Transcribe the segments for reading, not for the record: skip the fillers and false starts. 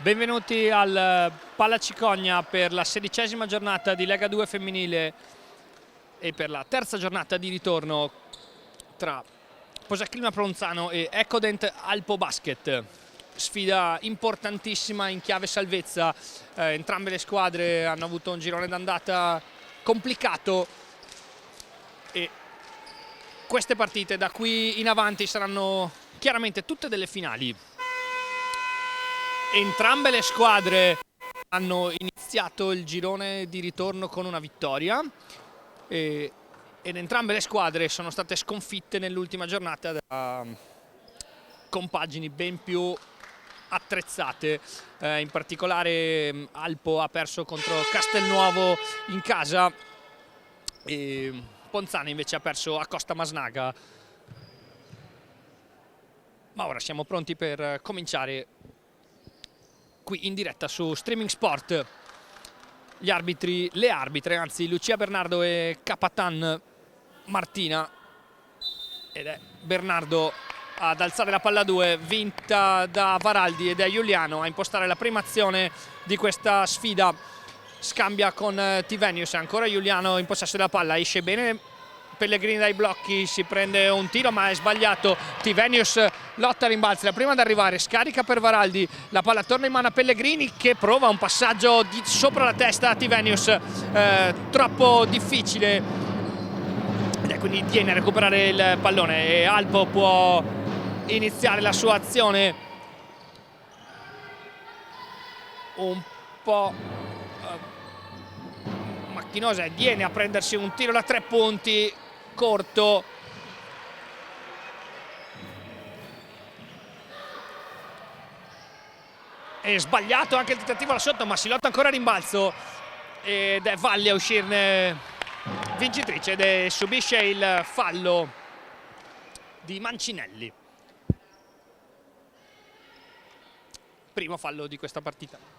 Benvenuti al Palacicogna per la 16ª giornata di Lega 2 femminile e per la terza giornata di ritorno tra Posaclima Pronzano e Ecodent Alpo Basket. Sfida importantissima in chiave salvezza, entrambe le squadre hanno avuto un girone d'andata complicato e queste partite da qui in avanti saranno chiaramente tutte delle finali. Entrambe le squadre hanno iniziato il girone di ritorno con una vittoria ed entrambe le squadre sono state sconfitte nell'ultima giornata da compagini ben più attrezzate. In particolare Alpo ha perso contro Castelnuovo in casa e Ponzano invece ha perso a Costa Masnaga. Ma ora siamo pronti per cominciare qui in diretta su Streaming Sport. Le arbitre, anzi Lucia Bernardo e Capatan Martina, ed è Bernardo ad alzare la palla 2, vinta da Varaldi, ed è Giuliano a impostare la prima azione di questa sfida. Scambia con Tivenius, ancora Giuliano in possesso della palla, esce bene Pellegrini dai blocchi, si prende un tiro ma è sbagliato. Tivenius lotta a rimbalzi, la prima ad arrivare, scarica per Varaldi, la palla torna in mano a Pellegrini che prova un passaggio sopra la testa a Tivenius, troppo difficile, ed è quindi viene a recuperare il pallone e Alpo può iniziare la sua azione un po' macchinosa e viene a prendersi un tiro da 3 punti corto. È sbagliato anche il tentativo là sotto, ma si lotta ancora a rimbalzo ed è Valli a uscirne vincitrice ed subisce il fallo di Mancinelli, primo fallo di questa partita.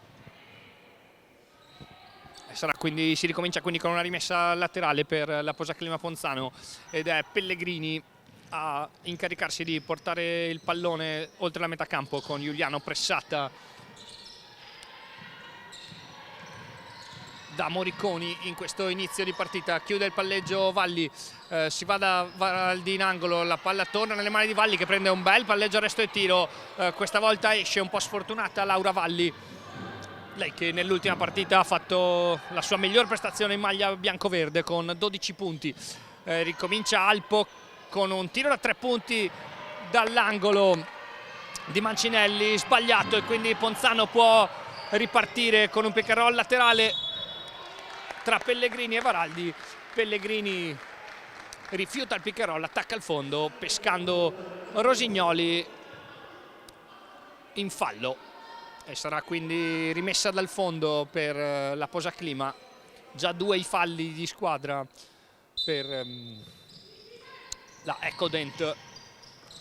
Si ricomincia quindi con una rimessa laterale per la Posaclima Ponzano ed è Pellegrini a incaricarsi di portare il pallone oltre la metà campo, con Giuliano pressata da Moriconi in questo inizio di partita. Chiude il palleggio Valli, si va da Varaldi in angolo, la palla torna nelle mani di Valli che prende un bel palleggio arresto e tiro, questa volta esce un po' sfortunata Laura Valli, lei che nell'ultima partita ha fatto la sua miglior prestazione in maglia bianco-verde con 12 punti. Ricomincia Alpo con un tiro da 3 punti dall'angolo di Mancinelli, sbagliato, e quindi Ponzano può ripartire con un pick and roll laterale tra Pellegrini e Varaldi. Pellegrini rifiuta il pick and roll, attacca al fondo pescando Rosignoli in fallo e sarà quindi rimessa dal fondo per la Posaclima. Già 2 i falli di squadra per la Ecodent.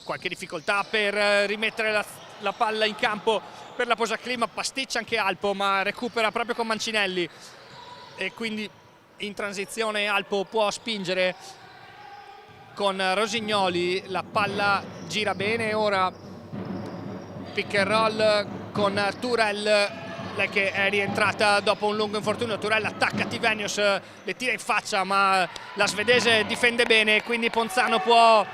Qualche difficoltà per rimettere la palla in campo per la Posaclima, pasticcia anche Alpo ma recupera proprio con Mancinelli e quindi in transizione Alpo può spingere con Rosignoli, la palla gira bene, ora pick and roll con Turel, lei che è rientrata dopo un lungo infortunio. Turel attacca Tivenius, le tira in faccia ma la svedese difende bene, quindi Ponzano può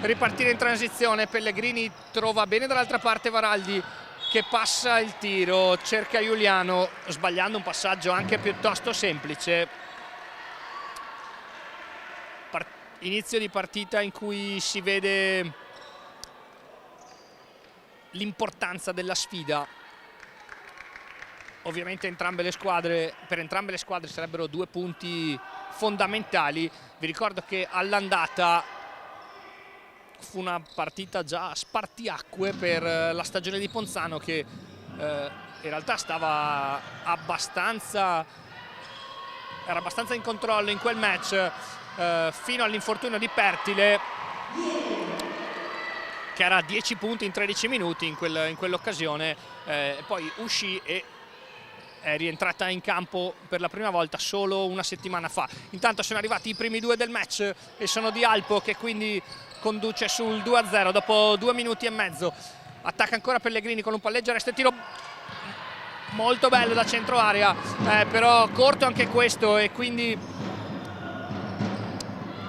ripartire in transizione. Pellegrini trova bene dall'altra parte Varaldi che passa il tiro, cerca Giuliano sbagliando un passaggio anche piuttosto semplice. Inizio di partita in cui si vede l'importanza della sfida. Ovviamente per entrambe le squadre sarebbero 2 punti fondamentali. Vi ricordo che all'andata fu una partita già spartiacque per la stagione di Ponzano, che in realtà era abbastanza in controllo in quel match fino all'infortunio di Pertile, che era a 10 punti in 13 minuti in quell'occasione, poi uscì e è rientrata in campo per la prima volta solo una settimana fa. Intanto sono arrivati i primi 2 del match e sono di Alpo che quindi conduce sul 2-0 dopo 2 minuti e mezzo. attacca ancora Pellegrini con un palleggio, arresto e tiro molto bello da centro area, però corto anche questo, e quindi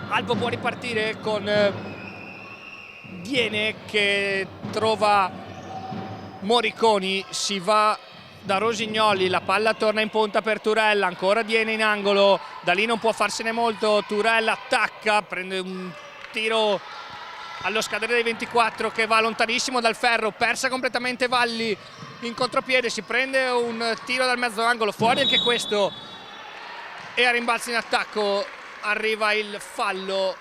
Alpo può ripartire con Diene che trova Moriconi, si va da Rosignoli, la palla torna in punta per Turella, ancora Diene in angolo, da lì non può farsene molto, Turella attacca, prende un tiro allo scadere dei 24 che va lontanissimo dal ferro, persa completamente Valli in contropiede, si prende un tiro dal mezzo angolo, fuori anche questo, e a rimbalzo in attacco arriva il fallo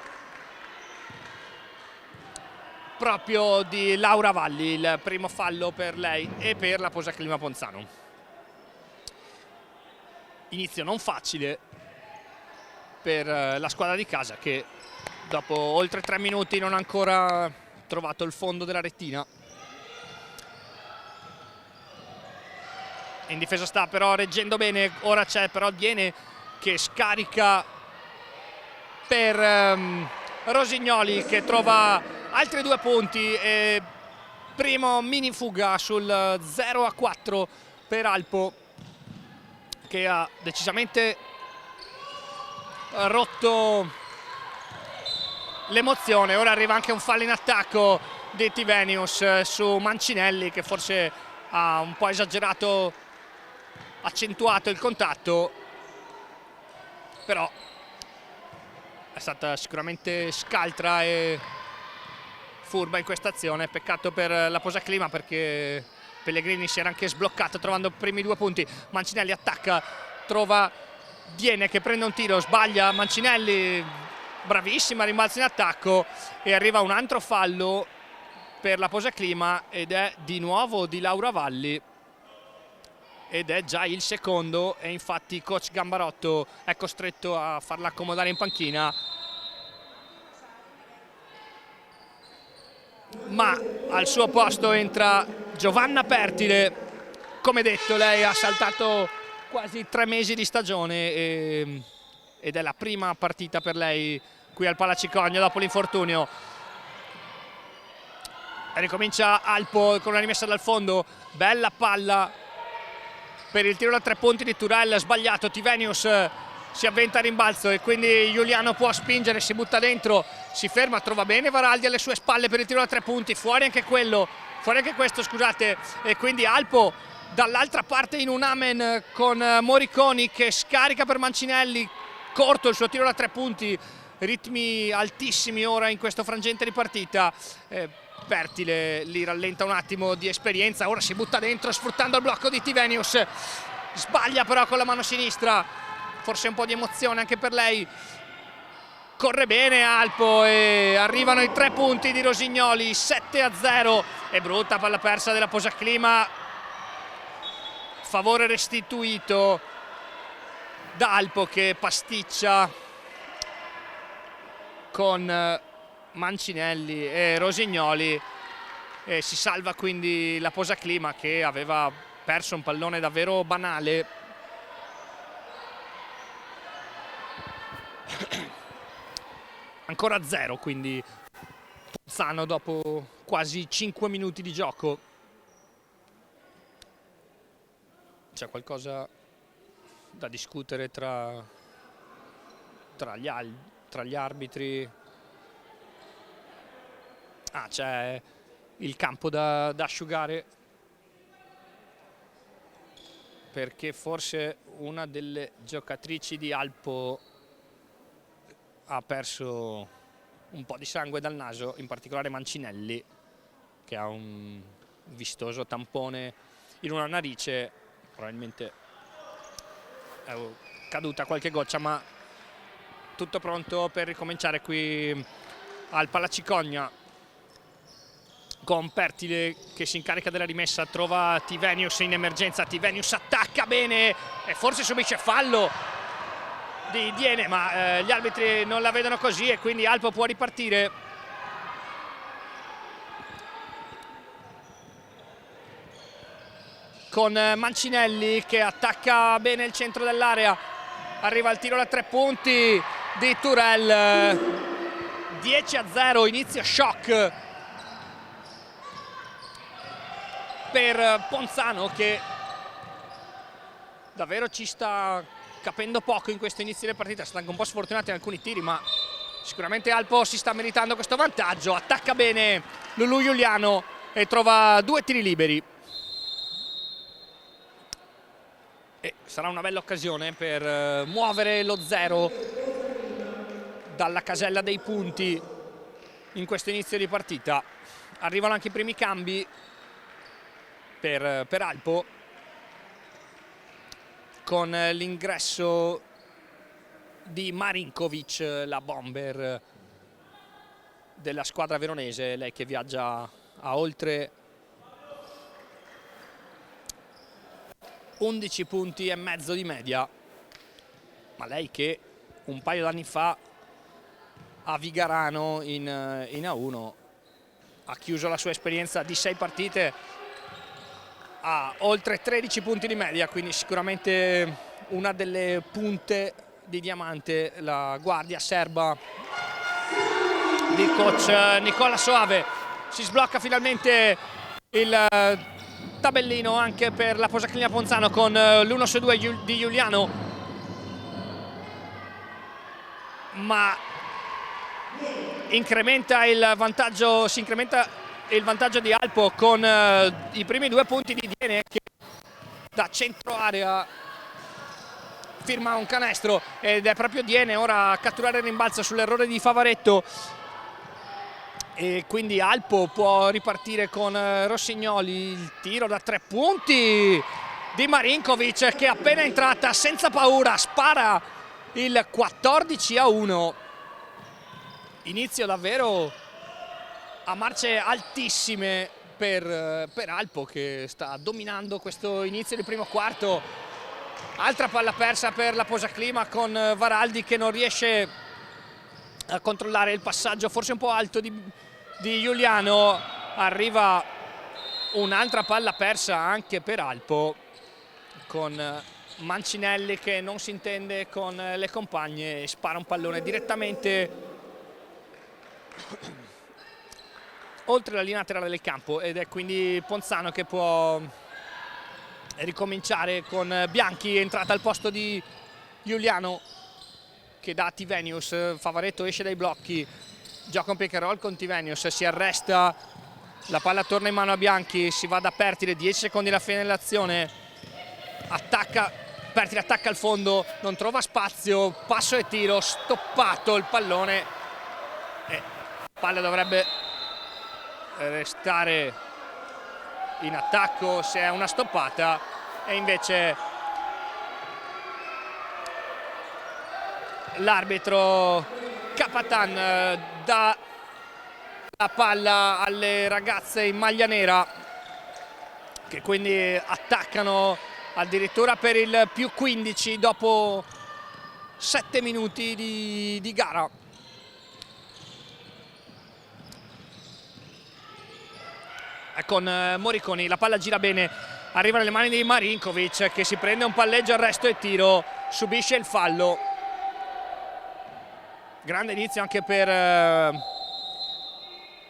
proprio di Laura Valli, il primo fallo per lei e per la Posaclima Ponzano. Inizio non facile per la squadra di casa che dopo oltre 3 minuti non ha ancora trovato il fondo della rettina. In difesa sta però reggendo bene, ora c'è però Diene che scarica per Rosignoli che trova altri 2 punti e primo mini fuga sul 0-4 per Alpo, che ha decisamente rotto l'emozione. Ora arriva anche un fallo in attacco di Tivenius su Mancinelli, che forse ha un po' esagerato, accentuato il contatto, però è stata sicuramente scaltra e furba in questa azione. Peccato per la Posaclima perché Pellegrini si era anche sbloccato trovando i primi 2 punti. Mancinelli attacca, trova Diene che prende un tiro, sbaglia Mancinelli, bravissima, rimbalzo in attacco, e arriva un altro fallo per la Posaclima ed è di nuovo di Laura Valli ed è già il secondo, e infatti coach Gambarotto è costretto a farla accomodare in panchina, ma al suo posto entra Giovanna Pertile. Come detto, lei ha saltato quasi 3 mesi di stagione ed è la prima partita per lei qui al Palacicogno dopo l'infortunio. Ricomincia Alpo con una rimessa dal fondo, bella palla per il tiro da 3 punti di Turella, sbagliato, Tivenius si avventa a rimbalzo e quindi Giuliano può spingere, si butta dentro, si ferma, trova bene Varaldi alle sue spalle per il tiro da 3 punti, fuori anche questo, scusate, e quindi Alpo dall'altra parte in un amen con Moriconi che scarica per Mancinelli, corto il suo tiro da 3 punti, ritmi altissimi ora in questo frangente di partita. Pertile li rallenta un attimo di esperienza, ora si butta dentro sfruttando il blocco di Tivenius, sbaglia però con la mano sinistra, forse un po' di emozione anche per lei, corre bene Alpo e arrivano i 3 punti di Rosignoli, 7-0, e brutta palla persa della Posaclima, favore restituito da Alpo che pasticcia con Mancinelli e Rosignoli, e si salva quindi la Posaclima che aveva perso un pallone davvero banale. Ancora 0 quindi Ponzano dopo quasi 5 minuti di gioco. C'è qualcosa da discutere tra gli arbitri? C'è il campo da asciugare, perché forse una delle giocatrici di Alpo ha perso un po' di sangue dal naso, in particolare Mancinelli, che ha un vistoso tampone in una narice, probabilmente è caduta qualche goccia, ma tutto pronto per ricominciare qui al Palacicogna, con Pertile che si incarica della rimessa, trova Tivenius in emergenza, Tivenius attacca bene e forse subisce fallo di Diene, ma gli arbitri non la vedono così e quindi Alpo può ripartire. Con Mancinelli che attacca bene il centro dell'area, arriva il tiro da 3 punti di Turel, 10-0, inizio shock per Ponzano, che davvero ci sta capendo poco in questo inizio di partita. Sta anche un po' sfortunato in alcuni tiri, ma sicuramente Alpo si sta meritando questo vantaggio. Attacca bene Lulu Giuliano e trova 2 tiri liberi. E sarà una bella occasione per muovere lo 0 dalla casella dei punti in questo inizio di partita. Arrivano anche i primi cambi per Alpo, con l'ingresso di Marinkovic, la bomber della squadra veronese, lei che viaggia a oltre 11 punti e mezzo di media, ma lei che un paio d'anni fa a Vigarano in A1 ha chiuso la sua esperienza di 6 partite a oltre 13 punti di media, quindi sicuramente una delle punte di diamante, la guardia serba di coach Nicola Soave. Si sblocca finalmente il tabellino anche per la Posaclina Ponzano con l'1-2 di Giuliano, ma incrementa il vantaggio, si incrementa il vantaggio di Alpo con i primi 2 punti di Diene, che da centro area firma un canestro, ed è proprio Diene ora a catturare il rimbalzo sull'errore di Favaretto, e quindi Alpo può ripartire con Rossignoli. Il tiro da 3 punti di Marinkovic, che appena entrata senza paura spara il 14-1. Inizio davvero a marce altissime per Alpo, che sta dominando questo inizio di primo quarto. Altra palla persa per la Posaclima, con Varaldi che non riesce a controllare il passaggio forse un po' alto di Giuliano. Arriva un'altra palla persa anche per Alpo, con Mancinelli che non si intende con le compagne e spara un pallone direttamente oltre la linea laterale del campo, ed è quindi Ponzano che può ricominciare con Bianchi, entrata al posto di Giuliano, che dà a Tivenius. Favaretto esce dai blocchi, gioca un pick and roll con Tivenius, si arresta, la palla torna in mano a Bianchi, si va da Pertile, 10 secondi alla fine dell'azione, attacca Pertile, attacca al fondo, non trova spazio, passo e tiro, stoppato il pallone, e palla dovrebbe restare in attacco se è una stoppata, e invece l'arbitro Capatan dà la palla alle ragazze in maglia nera, che quindi attaccano addirittura per il +15 dopo 7 minuti di gara. Con Moriconi, la palla gira bene, arriva nelle mani di Marinkovic, che si prende un palleggio, arresto e tiro, subisce il fallo. Grande inizio anche per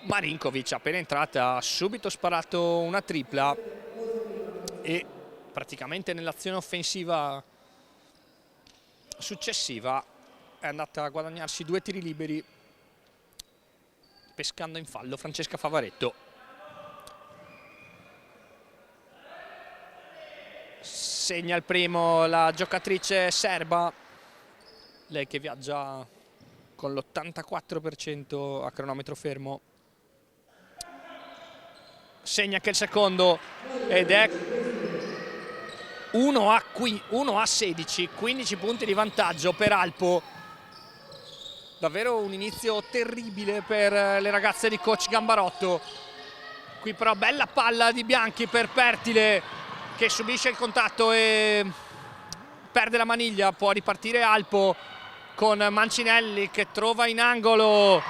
Marinkovic, appena entrata ha subito sparato una tripla, e praticamente nell'azione offensiva successiva è andata a guadagnarsi 2 tiri liberi, pescando in fallo Francesca Favaretto. Segna il primo la giocatrice serba, lei che viaggia con l'84% a cronometro fermo. Segna anche il secondo, ed è 1-16, 15 punti di vantaggio per Alpo. Davvero un inizio terribile per le ragazze di coach Gambarotto. Qui però bella palla di Bianchi per Pertile, che subisce il contatto e perde la maniglia. Può ripartire Alpo con Mancinelli, che trova in angolo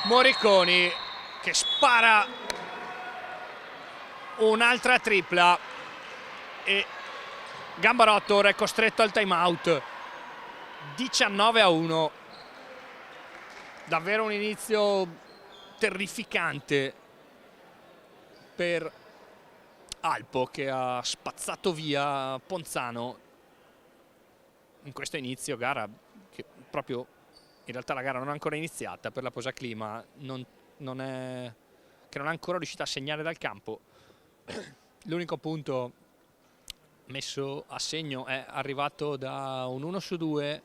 Moriconi, che spara un'altra tripla, e Gambarotto ora è costretto al time out. 19-1. Davvero un inizio terrificante per Alpo che ha spazzato via Ponzano in questo inizio gara, che proprio in realtà la gara non è ancora iniziata per la Posa Clima, che non è ancora riuscita a segnare dal campo. L'unico punto messo a segno è arrivato da un 1-2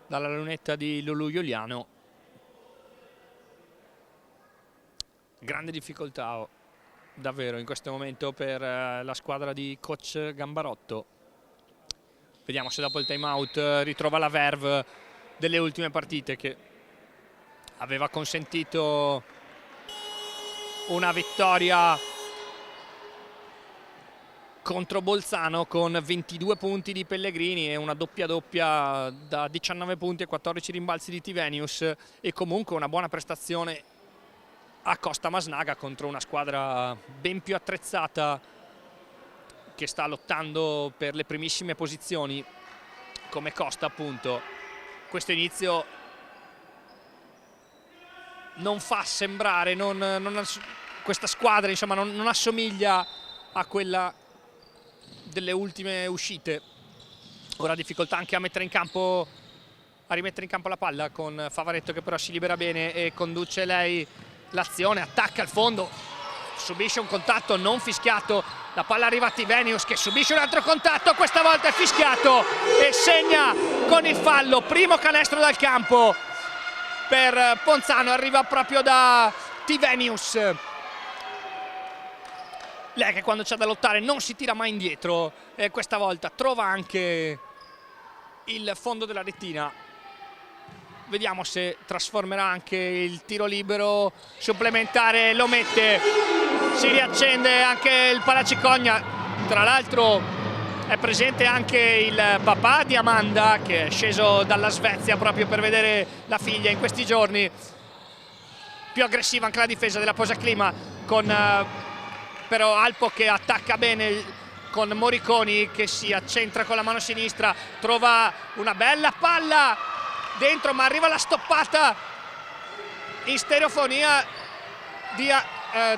dalla lunetta di Lulu Giuliano. Grande difficoltà davvero in questo momento per la squadra di coach Gambarotto. Vediamo se dopo il time out ritrova la verve delle ultime partite, che aveva consentito una vittoria contro Bolzano con 22 punti di Pellegrini e una doppia da 19 punti e 14 rimbalzi di Tivenius, e comunque una buona prestazione a Costa Masnaga contro una squadra ben più attrezzata che sta lottando per le primissime posizioni come Costa, appunto. Questo inizio non fa sembrare, questa squadra insomma non assomiglia a quella delle ultime uscite. Ora difficoltà anche a rimettere in campo la palla, con Favaretto che però si libera bene e conduce lei l'azione, attacca al fondo, subisce un contatto non fischiato, la palla arriva a Tivenius che subisce un altro contatto, questa volta è fischiato e segna con il fallo. Primo canestro dal campo per Ponzano, arriva proprio da Tivenius. Lei che quando c'è da lottare non si tira mai indietro, e questa volta trova anche il fondo della rettina. Vediamo se trasformerà anche il tiro libero supplementare, lo mette, si riaccende anche il Palacicogna. Tra l'altro è presente anche il papà di Amanda, che è sceso dalla Svezia proprio per vedere la figlia in questi giorni. Più aggressiva anche la difesa della Posa Clima, con però Alpo che attacca bene con Moriconi che si accentra con la mano sinistra, trova una bella palla dentro, ma arriva la stoppata in stereofonia di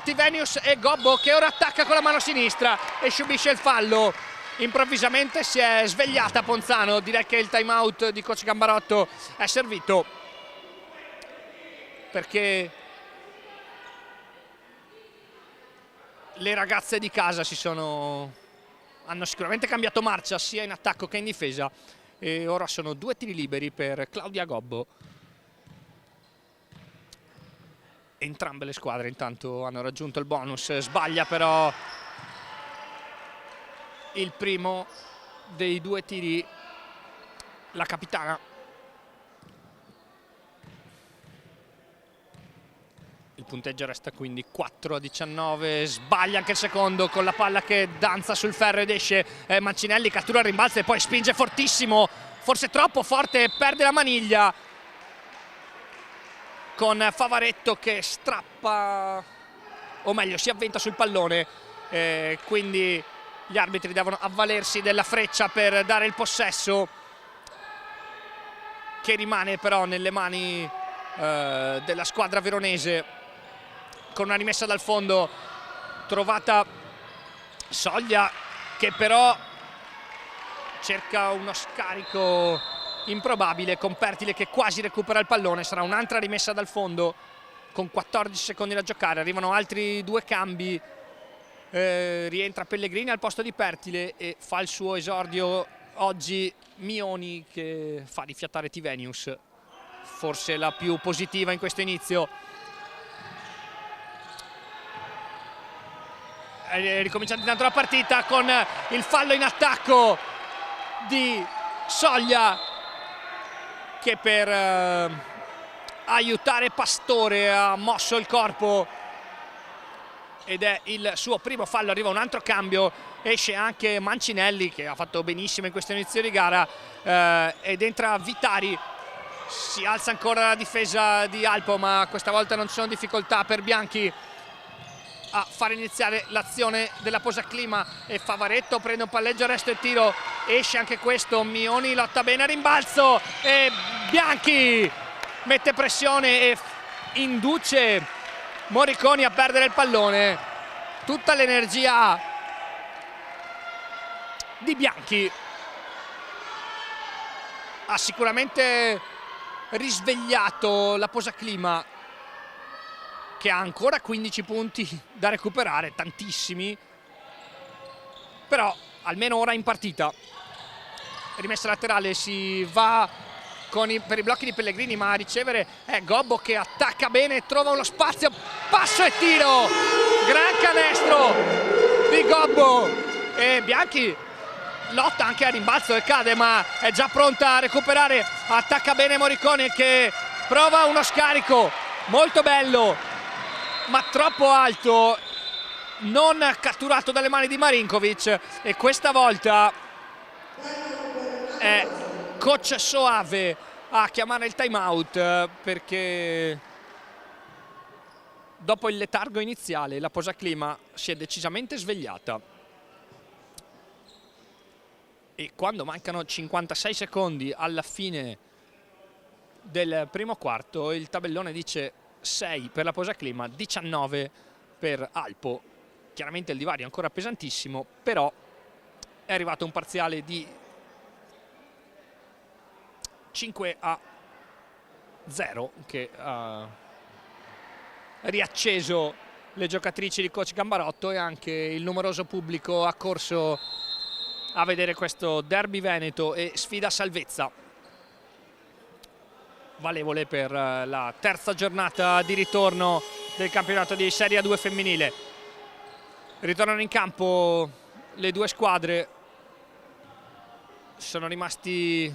Tivenius e Gobbo, che ora attacca con la mano sinistra e subisce il fallo. Improvvisamente si è svegliata Ponzano, direi che il time out di coach Gambarotto è servito, perché le ragazze di casa hanno sicuramente cambiato marcia sia in attacco che in difesa, e ora sono 2 tiri liberi per Claudia Gobbo. Entrambe le squadre intanto hanno raggiunto il bonus, sbaglia però il primo dei 2 tiri la capitana. Il punteggio resta quindi 4-19, sbaglia anche il secondo con la palla che danza sul ferro ed esce. Mancinelli cattura il rimbalzo e poi spinge fortissimo, forse troppo forte, perde la maniglia, con Favaretto che strappa, o meglio si avventa sul pallone, quindi gli arbitri devono avvalersi della freccia per dare il possesso, che rimane però nelle mani della squadra veronese, con una rimessa dal fondo trovata Soglia, che però cerca uno scarico improbabile con Pertile che quasi recupera il pallone. Sarà un'altra rimessa dal fondo con 14 secondi da giocare, arrivano altri 2 cambi, rientra Pellegrini al posto di Pertile e fa il suo esordio oggi Mioni, che fa rifiatare Tivenius, forse la più positiva in questo inizio. È ricominciata intanto la partita con il fallo in attacco di Soglia, che per aiutare Pastore ha mosso il corpo ed è il suo primo fallo. Arriva un altro cambio, esce anche Mancinelli che ha fatto benissimo in questo inizio di gara, ed entra Vitari. Si alza ancora la difesa di Alpo, ma questa volta non ci sono difficoltà per Bianchi a fare iniziare l'azione della Posa Clima, e Favaretto prende un palleggio, arresto e tiro, esce anche questo. Mioni lotta bene a rimbalzo e Bianchi mette pressione e induce Moriconi a perdere il pallone. Tutta l'energia Di Bianchi ha sicuramente risvegliato la Posaclima, che ha ancora 15 punti da recuperare, tantissimi, però almeno ora in partita. Rimessa laterale, si va per i blocchi di Pellegrini, ma a ricevere è Gobbo che attacca bene, trova uno spazio, passo e tiro, gran canestro di Gobbo, e Bianchi lotta anche a rimbalzo e cade, ma è già pronta a recuperare. Attacca bene Morricone che prova uno scarico molto bello ma troppo alto, non catturato dalle mani di Marinkovic, e questa volta è coach Soave a chiamare il time out, perché dopo il letargo iniziale la Posaclima si è decisamente svegliata, e quando mancano 56 secondi alla fine del primo quarto il tabellone dice 6 per la Posaclima, 19 per Alpo. Chiaramente il divario è ancora pesantissimo, però è arrivato un parziale di 5-0 che ha riacceso le giocatrici di coach Gambarotto, e anche il numeroso pubblico accorso a vedere questo derby veneto e sfida salvezza, valevole per la terza giornata di ritorno del campionato di Serie A2 femminile. Ritornano in campo le due squadre, sono rimasti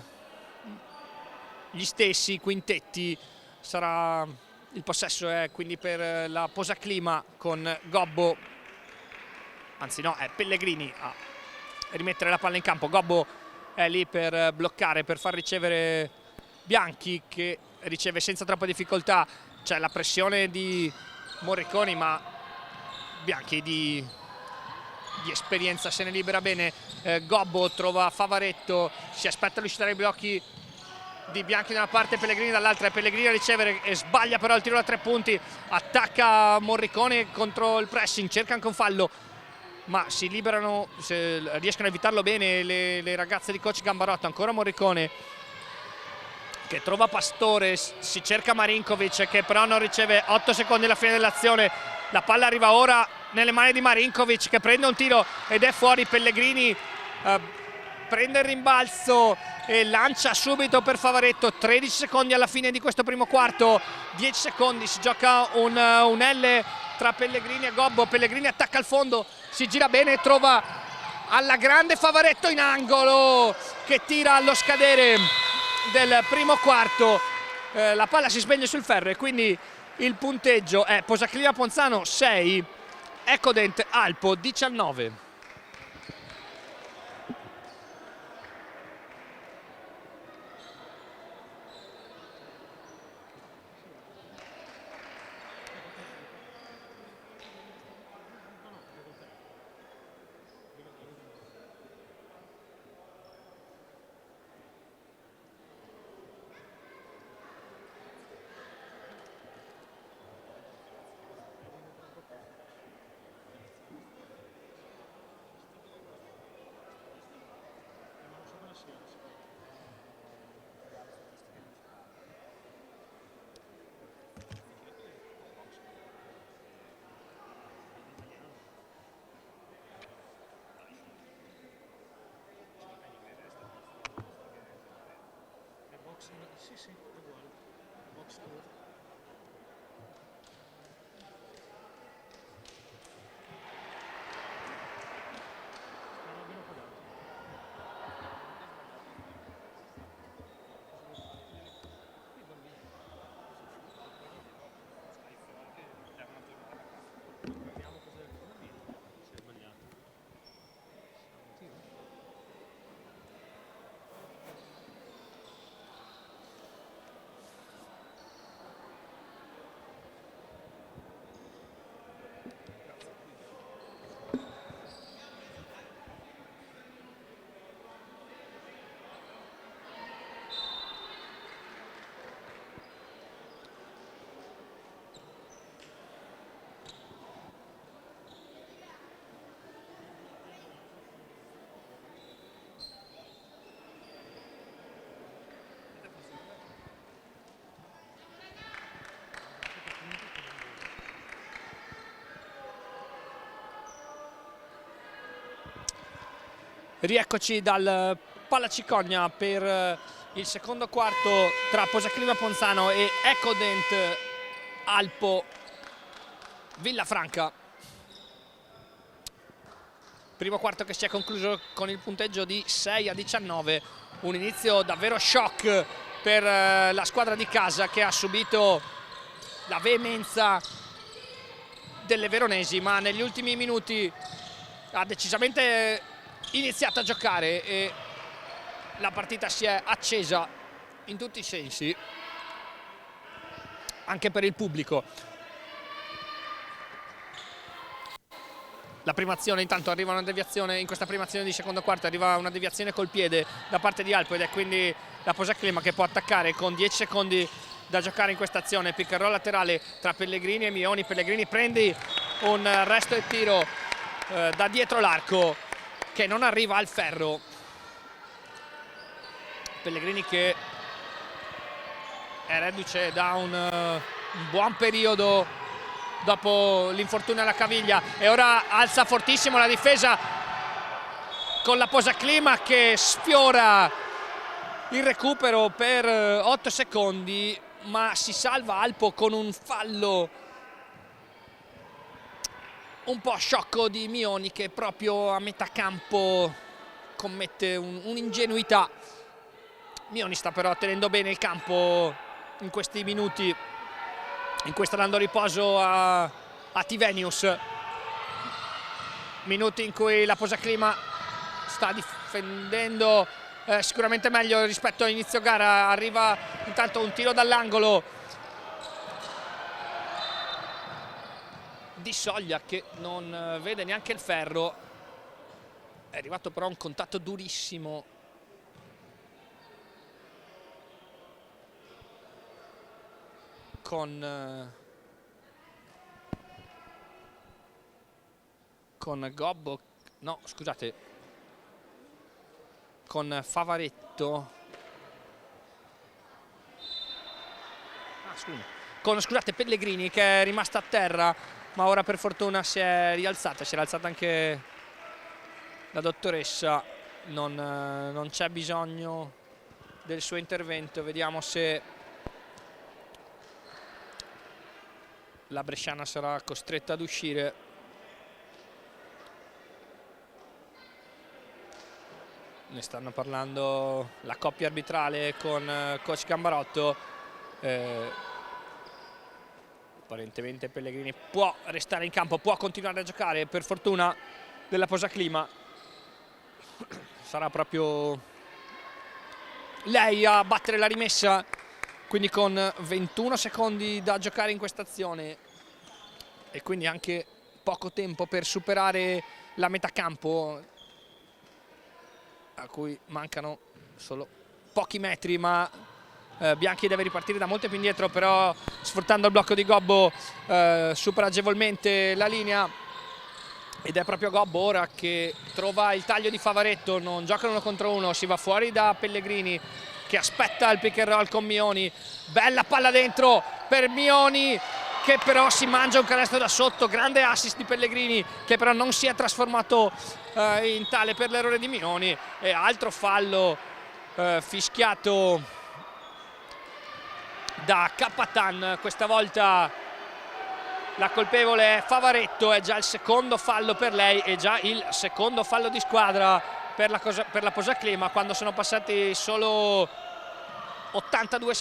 gli stessi quintetti, il possesso è quindi per la Posaclima con Gobbo, anzi no, è Pellegrini a rimettere la palla in campo. Gobbo è lì per bloccare, per far ricevere Bianchi, che riceve senza troppa difficoltà. C'è la pressione di Morriconi, ma Bianchi di esperienza se ne libera bene. Gobbo trova Favaretto, si aspetta l'uscita dai blocchi di Bianchi da una parte, Pellegrini dall'altra, e Pellegrini a ricevere e sbaglia però il tiro da 3 punti. Attacca Morricone contro il pressing, cerca anche un fallo, ma si liberano, riescono a evitarlo bene le ragazze di coach Gambarotto. Ancora Morricone che trova Pastore, si cerca Marinkovic che però non riceve. 8 secondi alla fine dell'azione, la palla arriva ora nelle mani di Marinkovic che prende un tiro ed è fuori. Pellegrini prende il rimbalzo e lancia subito per Favaretto. 13 secondi alla fine di questo primo quarto, 10 secondi, si gioca un L tra Pellegrini e Gobbo. Pellegrini attacca al fondo, si gira bene e trova alla grande Favaretto in angolo che tira allo scadere del primo quarto. La palla si spegna sul ferro e quindi il punteggio è Posaclima Ponzano 6, Ecodent Alpo 19. Sì, sì, è uguale. Box score. Rieccoci dal Palacicogna per il secondo quarto tra Posaclima Ponzano e Ecodent Alpo Villafranca. Primo quarto che si è concluso con il punteggio di 6-19, un inizio davvero shock per la squadra di casa, che ha subito la veemenza delle veronesi, ma negli ultimi minuti ha decisamente iniziato a giocare e la partita si è accesa in tutti i sensi, anche per il pubblico. La prima azione, intanto arriva una deviazione, in questa prima azione di secondo quarto arriva una deviazione col piede da parte di Alpo, ed è quindi la Posaclima che può attaccare con 10 secondi da giocare in questa azione. Pick and roll laterale tra Pellegrini e Mioni. Pellegrini prende un resto e tiro da dietro l'arco che non arriva al ferro. Pellegrini che è reduce da un buon periodo dopo l'infortunio alla caviglia, e ora alza fortissimo la difesa con la Posaclima che sfiora il recupero per 8 secondi, ma si salva Alpo con un fallo un po' sciocco di Mioni, che proprio a metà campo commette un'ingenuità. Mioni sta però tenendo bene il campo in questi minuti, in questo dando riposo a Tivenius, minuti in cui la Posaclima sta difendendo sicuramente meglio rispetto all'inizio gara. Arriva intanto un tiro dall'angolo di Soglia che non vede neanche il ferro, è arrivato però un contatto durissimo con Gobbo, no scusate, con Favaretto, scusate, Pellegrini, che è rimasta a terra, ma ora per fortuna si è rialzata anche la dottoressa, non c'è bisogno del suo intervento. Vediamo se la bresciana sarà costretta ad uscire. Ne stanno parlando la coppia arbitrale con coach Gambarotto. Apparentemente Pellegrini può restare in campo, può continuare a giocare, per fortuna della Posaclima. Sarà proprio lei a battere la rimessa, quindi con 21 secondi da giocare in questa azione e quindi anche poco tempo per superare la metà campo, a cui mancano solo pochi metri, ma Bianchi deve ripartire da molto più indietro, però sfruttando il blocco di Gobbo supera agevolmente la linea, ed è proprio Gobbo ora che trova il taglio di Favaretto. Non giocano 1 contro 1, si va fuori da Pellegrini che aspetta il pick and roll con Mioni. Bella palla dentro per Mioni, che però si mangia un canestro da sotto. Grande assist di Pellegrini, che però non si è trasformato in tale per l'errore di Mioni. E altro fallo fischiato da Capatan. Questa volta la colpevole è Favaretto, è già il secondo fallo per lei e già il secondo fallo di squadra per la Posaclima, quando sono passati solo 72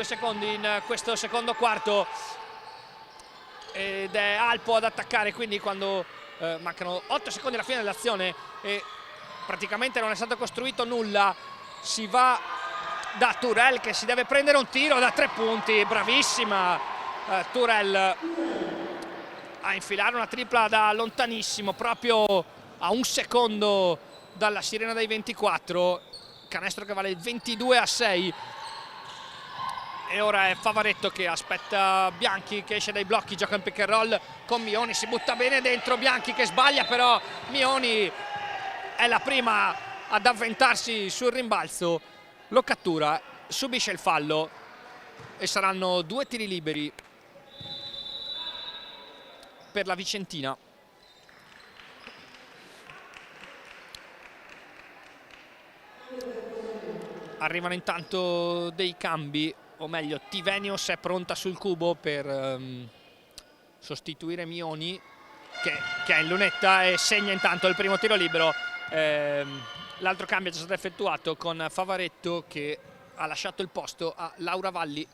secondi in questo secondo quarto, ed è Alpo ad attaccare. Quindi quando mancano 8 secondi alla fine dell'azione e praticamente non è stato costruito nulla, si va da Turel, che si deve prendere un tiro da 3 punti. Bravissima Turel a infilare una tripla da lontanissimo, proprio a 1 secondo dalla sirena dei 24, canestro che vale 22-6. E ora è Favaretto che aspetta Bianchi, che esce dai blocchi, gioca in pick and roll con Mioni, si butta bene dentro Bianchi che sbaglia, però Mioni è la prima ad avventarsi sul rimbalzo, lo cattura, subisce il fallo e saranno 2 tiri liberi per la Vicentina. Arrivano intanto dei cambi, o meglio Tivenius è pronta sul cubo per sostituire Mioni che è in lunetta e segna intanto il primo tiro libero. L'altro cambio è già stato effettuato con Favaretto che ha lasciato il posto a Laura Valli.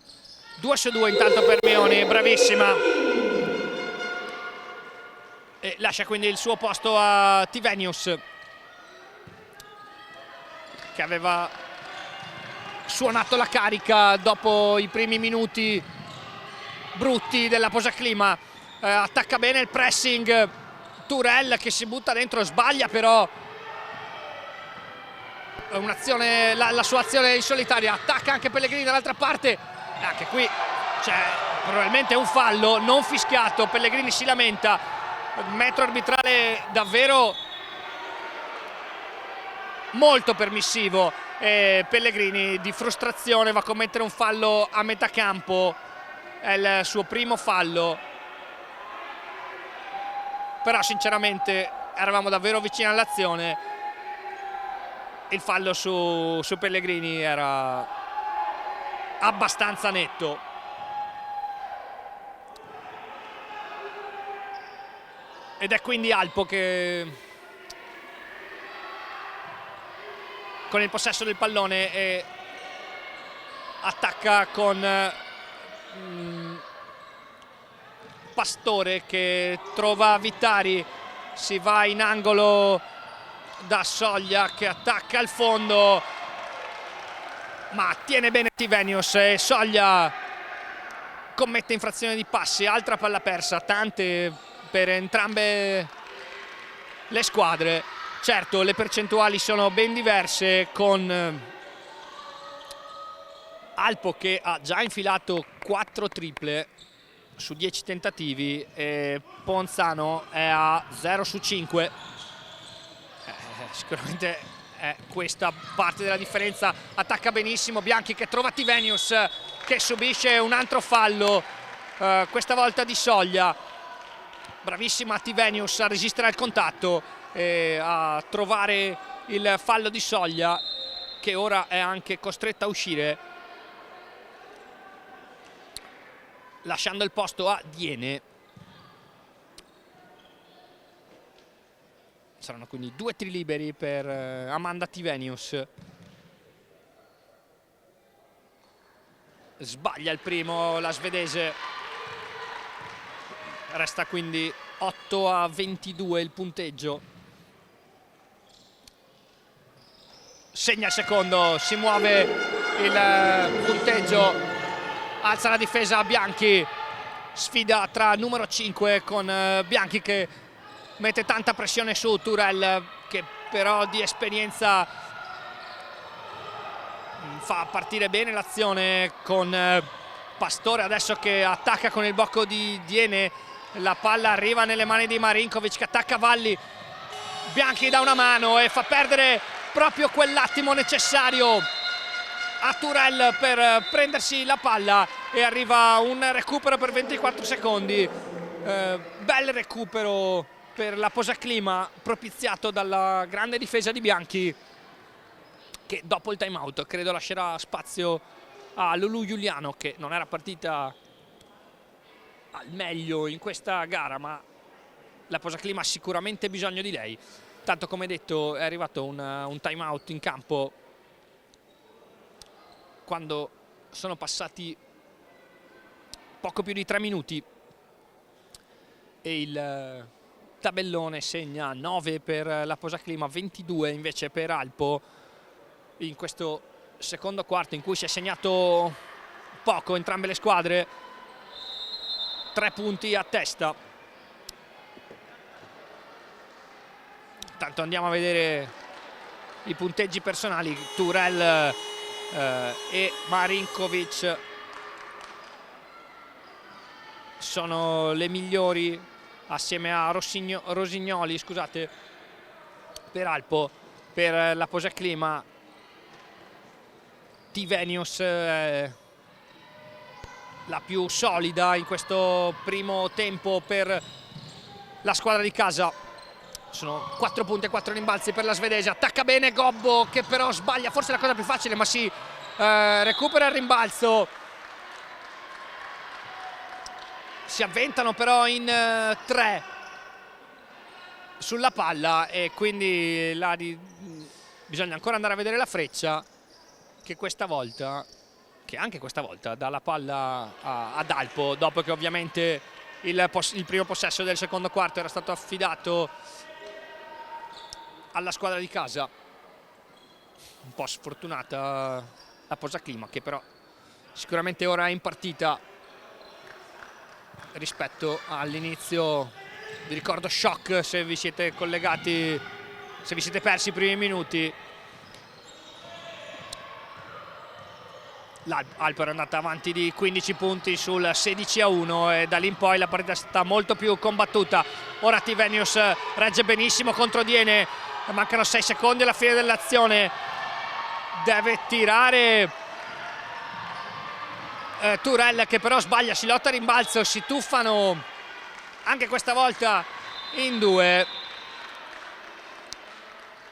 2 su 2 intanto per Mioni, bravissima, e lascia quindi il suo posto a Tivenius, che aveva suonato la carica dopo i primi minuti brutti della posaclima. Attacca bene il pressing Turel, che si butta dentro, sbaglia però un'azione, la sua azione in solitaria. Attacca anche Pellegrini dall'altra parte, anche qui c'è probabilmente un fallo non fischiato. Pellegrini si lamenta, metro arbitrale davvero molto permissivo. Pellegrini di frustrazione va a commettere un fallo a metà campo, è il suo primo fallo, però sinceramente eravamo davvero vicini all'azione. Il fallo su Pellegrini era abbastanza netto. Ed è quindi Alpo che con il possesso del pallone attacca con Pastore che trova Vittari, si va in angolo da Soglia che attacca al fondo, ma tiene bene Tivenius e Soglia commette infrazione di passi. Altra palla persa, tante per entrambe le squadre. Certo, le percentuali sono ben diverse, con Alpo che ha già infilato 4 triple su 10 tentativi e Ponzano è a 0 su 5. Sicuramente è questa parte della differenza. Attacca benissimo Bianchi che trova Tivenius che subisce un altro fallo, questa volta di Soglia. Bravissima Tivenius a resistere al contatto e a trovare il fallo di Soglia, che ora è anche costretta a uscire, lasciando il posto a Diene. Saranno quindi 2 tiri liberi per Amanda Tivenius. Sbaglia il primo la svedese, resta quindi 8 a 22 il punteggio. Segna il secondo, si muove il punteggio, alza la difesa Bianchi, sfida tra numero 5 con Bianchi che mette tanta pressione su Turel, che però di esperienza fa partire bene l'azione con Pastore adesso che attacca con il blocco di Diene. La palla arriva nelle mani di Marinkovic che attacca Valli. Bianchi dà una mano e fa perdere proprio quell'attimo necessario a Turel per prendersi la palla, e arriva un recupero per 24 secondi. Bel recupero per la posaclima, propiziato dalla grande difesa di Bianchi, che dopo il time out credo lascerà spazio a Lulu Giuliano, che non era partita al meglio in questa gara, ma la posaclima ha sicuramente bisogno di lei. Tanto, come detto, è arrivato un time out in campo quando sono passati poco più di 3 minuti e il tabellone segna 9 per la posaclima, 22 invece per Alpo in questo secondo quarto, in cui si è segnato poco entrambe le squadre. 3 punti a testa. Tanto andiamo a vedere i punteggi personali. Turel e Marinkovic sono le migliori, assieme a Rosignoli, scusate, per Alpo. Per la posaclima Tivenius la più solida in questo primo tempo per la squadra di casa. Sono 4 punti e 4 rimbalzi per la svedese. Attacca bene Gobbo, che però sbaglia, forse la cosa più facile, ma si recupera il rimbalzo. Si avventano però in 3 sulla palla, e quindi bisogna ancora andare a vedere la freccia, che anche questa volta dà la palla ad Alpo, dopo che ovviamente il primo possesso del secondo quarto era stato affidato alla squadra di casa. Un po' sfortunata la Posaclima, che però sicuramente ora è in partita rispetto all'inizio. Vi ricordo shock se vi siete collegati, se vi siete persi i primi minuti. Alpo era andata avanti di 15 punti sul 16-1 e da lì in poi la partita è stata molto più combattuta. Ora Tivenius regge benissimo contro Diene, mancano 6 secondi alla fine dell'azione, deve tirare Turel, che però sbaglia, si lotta a rimbalzo, si tuffano anche questa volta in 2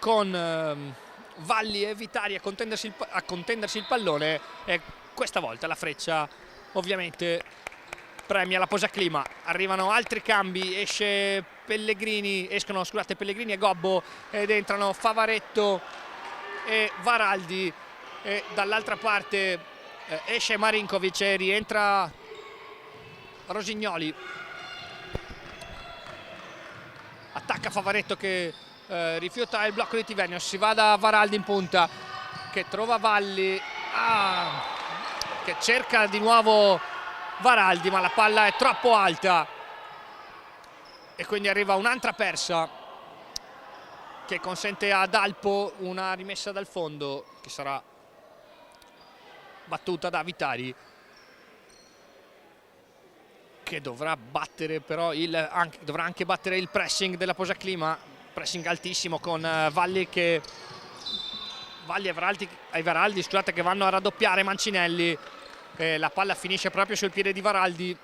con Valli e Vitari a contendersi il pallone, e questa volta la freccia ovviamente premia la Posaclima. Arrivano altri cambi, escono Pellegrini e Gobbo, ed entrano Favaretto e Varaldi, e dall'altra parte esce Marinkovic e rientra Rosignoli. Attacca Favaretto, che rifiuta il blocco di Tivenius. Si va da Varaldi in punta, che trova Valli, che cerca di nuovo Varaldi, ma la palla è troppo alta e quindi arriva un'altra persa che consente ad Alpo una rimessa dal fondo, che sarà battuta da Vitari, che dovrà battere però dovrà anche battere il pressing della Posaclima, pressing altissimo con Valli e Varaldi, scusate, che vanno a raddoppiare Mancinelli. La palla finisce proprio sul piede di Varaldi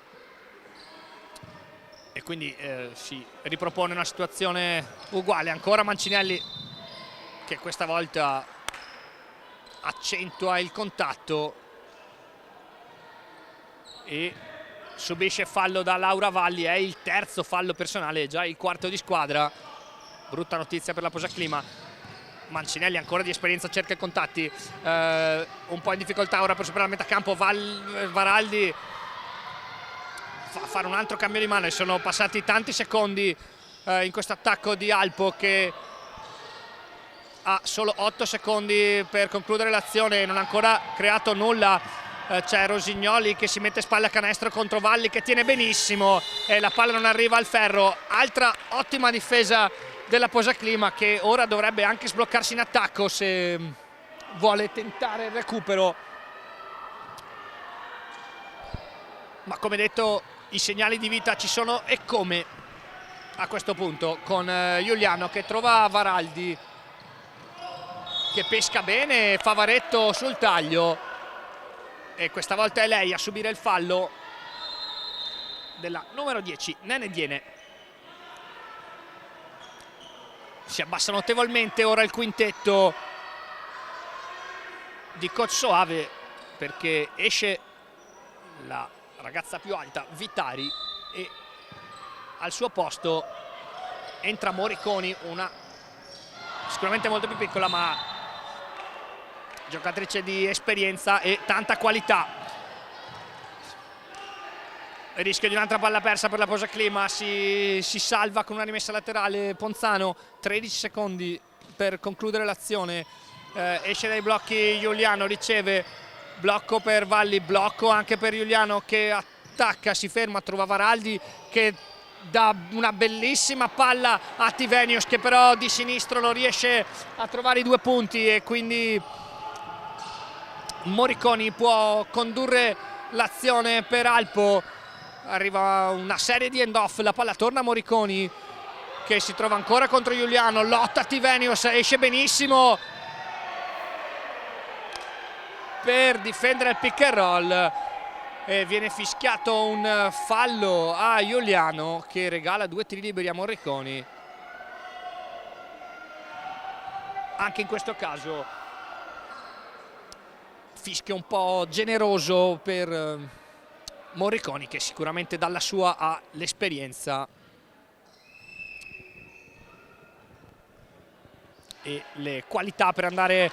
e quindi si ripropone una situazione uguale. Ancora Mancinelli, che questa volta accentua il contatto e subisce fallo da Laura Valli. È il terzo fallo personale, già il quarto di squadra. Brutta notizia per la Posaclima. Mancinelli, ancora di esperienza, cerca i contatti, un po' in difficoltà ora per superare la metà campo. Varaldi fa fare un altro cambio di mano, e sono passati tanti secondi in questo attacco di Alpo, che ha solo 8 secondi per concludere l'azione, non ha ancora creato nulla. C'è Rosignoli che si mette spalle a canestro contro Valli, che tiene benissimo, e la palla non arriva al ferro. Altra ottima difesa della Posaclima, che ora dovrebbe anche sbloccarsi in attacco se vuole tentare il recupero, ma come detto i segnali di vita ci sono, e come a questo punto, con Giuliano che trova Varaldi, che pesca bene Favaretto sul taglio, e questa volta è lei a subire il fallo della numero 10 Nene Diene. Si abbassa notevolmente ora il quintetto di Coach Soave, perché esce la ragazza più alta, Vitari, e al suo posto entra Moriconi, una sicuramente molto più piccola ma giocatrice di esperienza e tanta qualità. Il rischio di un'altra palla persa per la Posaclima, si salva con una rimessa laterale Ponzano. 13 secondi per concludere l'azione, esce dai blocchi Giuliano, riceve, blocco per Valli, blocco anche per Giuliano, che attacca, si ferma, trova Varaldi che dà una bellissima palla a Tivenius, che però di sinistro non riesce a trovare i 2 punti, e quindi Moriconi può condurre l'azione per Alpo. Arriva una serie di end-off, la palla torna a Moriconi, che si trova ancora contro Giuliano, lotta Tivenius, esce benissimo per difendere il pick and roll, e viene fischiato un fallo a Giuliano, che regala 2 tiri liberi a Moriconi. anche in questo caso fischio un po' generoso per Morriconi, che sicuramente dalla sua ha l'esperienza e le qualità per andare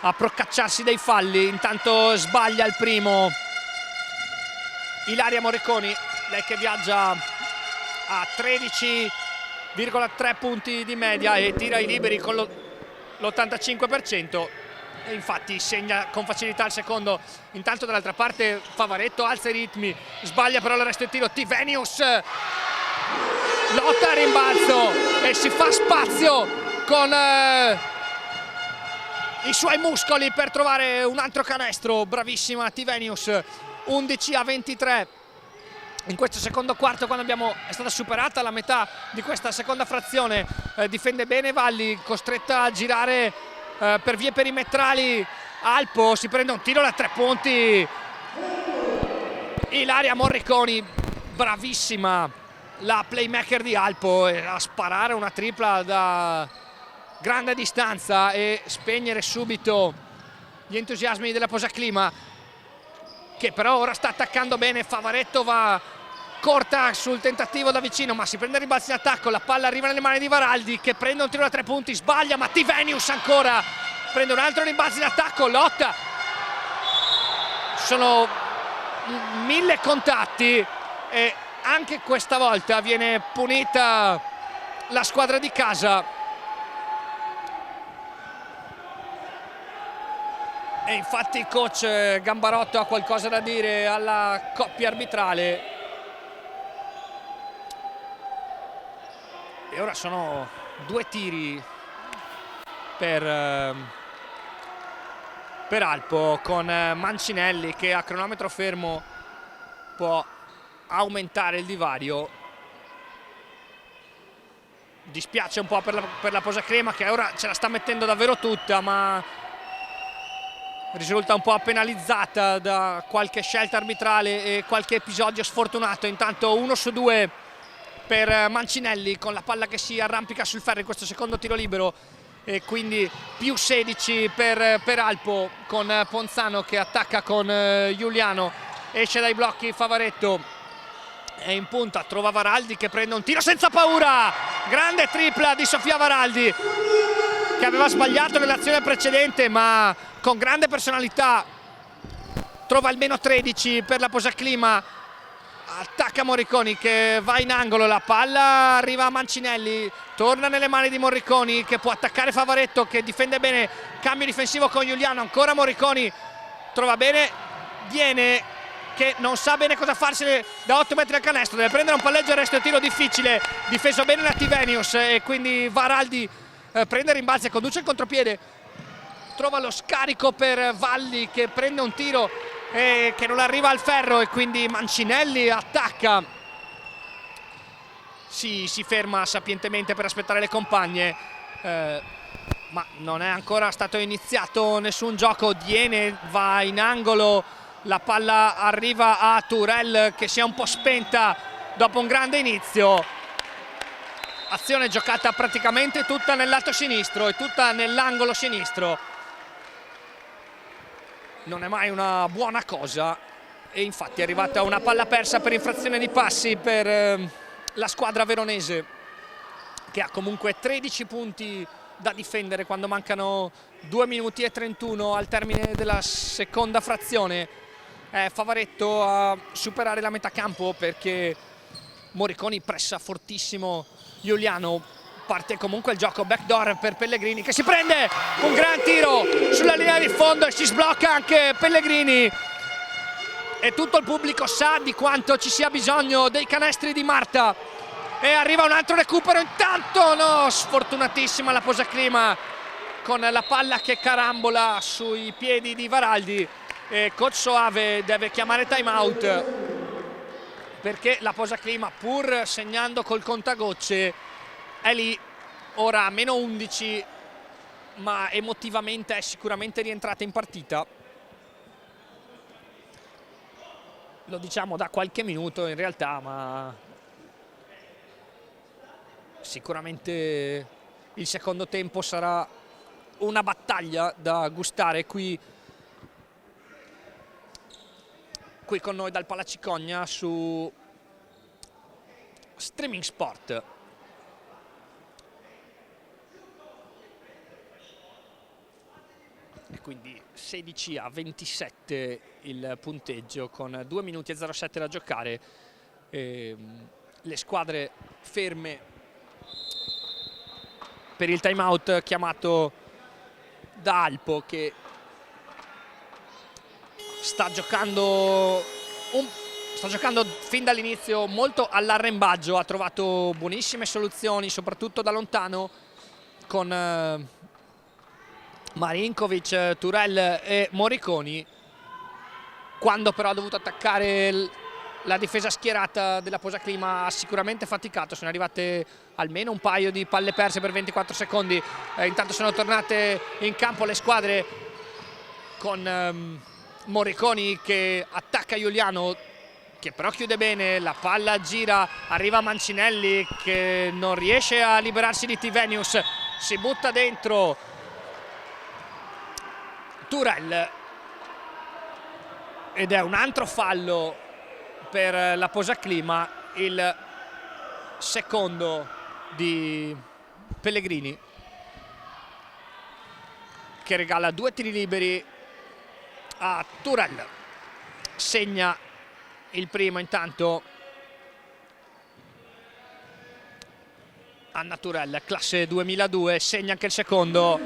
a procacciarsi dei falli. Intanto sbaglia il primo Ilaria Morriconi, lei che viaggia a 13,3 punti di media e tira i liberi con l'85%, e infatti segna con facilità il secondo. Intanto dall'altra parte Favaretto alza i ritmi, sbaglia però il resto del tiro. Tivenius lotta a rimbalzo e si fa spazio con i suoi muscoli per trovare un altro canestro. Bravissima Tivenius, 11-23 in questo secondo quarto, quando è stata superata la metà di questa seconda frazione. Difende bene Valli, costretta a girare per vie perimetrali. Alpo si prende un tiro da 3 punti. Ilaria Morriconi, bravissima la playmaker di Alpo, a sparare una tripla da grande distanza e spegnere subito gli entusiasmi della Posaclima, che però ora sta attaccando bene. Favaretto va corta sul tentativo da vicino, ma si prende il rimbalzo in attacco. La palla arriva nelle mani di Varaldi, che prende un tiro da 3 punti, sbaglia, ma Tivenius ancora prende un altro rimbalzo in attacco. Lotta, sono 1000 contatti e anche questa volta viene punita la squadra di casa. E infatti il coach Gambarotto ha qualcosa da dire alla coppia arbitrale. E ora sono 2 tiri per Alpo, con Mancinelli che a cronometro fermo può aumentare il divario. Dispiace un po' per la Posaclima, che ora ce la sta mettendo davvero tutta, ma risulta un po' penalizzata da qualche scelta arbitrale e qualche episodio sfortunato. Intanto 1 su 2 per Mancinelli, con la palla che si arrampica sul ferro in questo secondo tiro libero, e quindi più 16 per Alpo, con Ponzano che attacca con Giuliano. Esce dai blocchi Favaretto, è in punta, trova Varaldi che prende un tiro senza paura. Grande tripla di Sofia Varaldi, che aveva sbagliato nell'azione precedente, ma con grande personalità trova almeno 13 per la Posaclima. Attacca Morriconi che va in angolo, la palla arriva a Mancinelli, torna nelle mani di Morriconi che può attaccare Favaretto, che difende bene, cambio difensivo con Giuliano. Ancora Morriconi, trova bene Viene, che non sa bene cosa farsene da 8 metri al canestro, deve prendere un palleggio, il resto del tiro difficile, difeso bene da Tivenius, e quindi Varaldi prende rimbalzi e conduce il contropiede. Trova lo scarico per Valli che prende un tiro che non arriva al ferro, e quindi Mancinelli attacca. Si ferma sapientemente per aspettare le compagne, ma non è ancora stato iniziato nessun gioco. Diene va in angolo, la palla arriva a Turel che si è un po' spenta dopo un grande inizio. Azione giocata praticamente tutta nel lato sinistro e tutta nell'angolo sinistro. Non è mai una buona cosa, e infatti è arrivata una palla persa per infrazione di passi per la squadra veronese, che ha comunque 13 punti da difendere quando mancano 2 minuti e 31 al termine della seconda frazione. Favaretto a superare la metà campo, perché Morriconi pressa fortissimo Giuliano. Parte comunque il gioco backdoor per Pellegrini, che si prende un gran tiro sulla linea di fondo e si sblocca anche Pellegrini, e tutto il pubblico sa di quanto ci sia bisogno dei canestri di Marta. E arriva un altro recupero, intanto no, sfortunatissima la Posaclima con la palla che carambola sui piedi di Varaldi, e coach Soave deve chiamare time out, perché la Posaclima, pur segnando col contagocce, è lì ora a meno 11, ma emotivamente è sicuramente rientrata in partita. Lo diciamo da qualche minuto in realtà, ma sicuramente il secondo tempo sarà una battaglia da gustare qui con noi dal Palacicogna su Streaming Sport. E quindi 16-27 il punteggio con 2 minuti e 07 da giocare, le squadre ferme per il time out chiamato da Alpo, che sta giocando fin dall'inizio molto all'arrembaggio, ha trovato buonissime soluzioni soprattutto da lontano con Marinkovic, Turel e Moriconi. Quando però ha dovuto attaccare la difesa schierata della Posaclima ha sicuramente faticato, sono arrivate almeno un paio di palle perse per 24 secondi, intanto sono tornate in campo le squadre con Moriconi che attacca Giuliano, che però chiude bene, la palla gira, arriva Mancinelli che non riesce a liberarsi di Tivenius, si butta dentro Turel ed è un altro fallo per la Posaclima, il secondo di Pellegrini, che regala 2 tiri liberi a Turel. Segna il primo intanto Anna Turel, classe 2002, segna anche il secondo.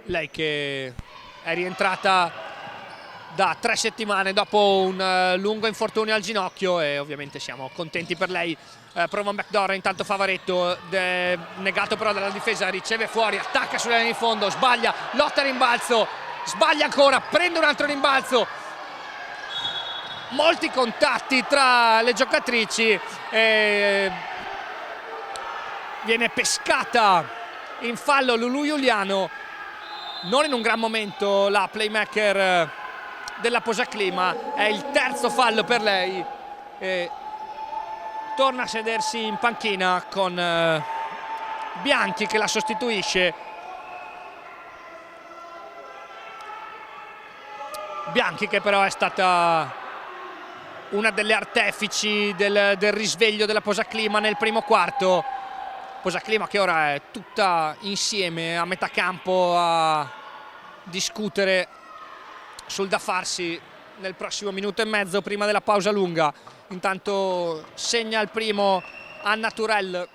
Lei che è rientrata da 3 settimane dopo un lungo infortunio al ginocchio e ovviamente siamo contenti per lei. Prova un backdoor, intanto Favaretto, negato però dalla difesa, riceve fuori, attacca sulla linea di fondo, sbaglia, lotta a rimbalzo, sbaglia ancora, prende un altro rimbalzo. Molti contatti tra le giocatrici, viene pescata in fallo Lulu Giuliano, non in un gran momento la playmaker della Posaclima, è il terzo fallo per lei e torna a sedersi in panchina con Bianchi che la sostituisce. Bianchi che però è stata una delle artefici del risveglio della Posaclima nel primo quarto. Posaclima che ora è tutta insieme a metà campo a discutere sul da farsi nel prossimo minuto e mezzo prima della pausa lunga. Intanto segna il primo Anna Turel,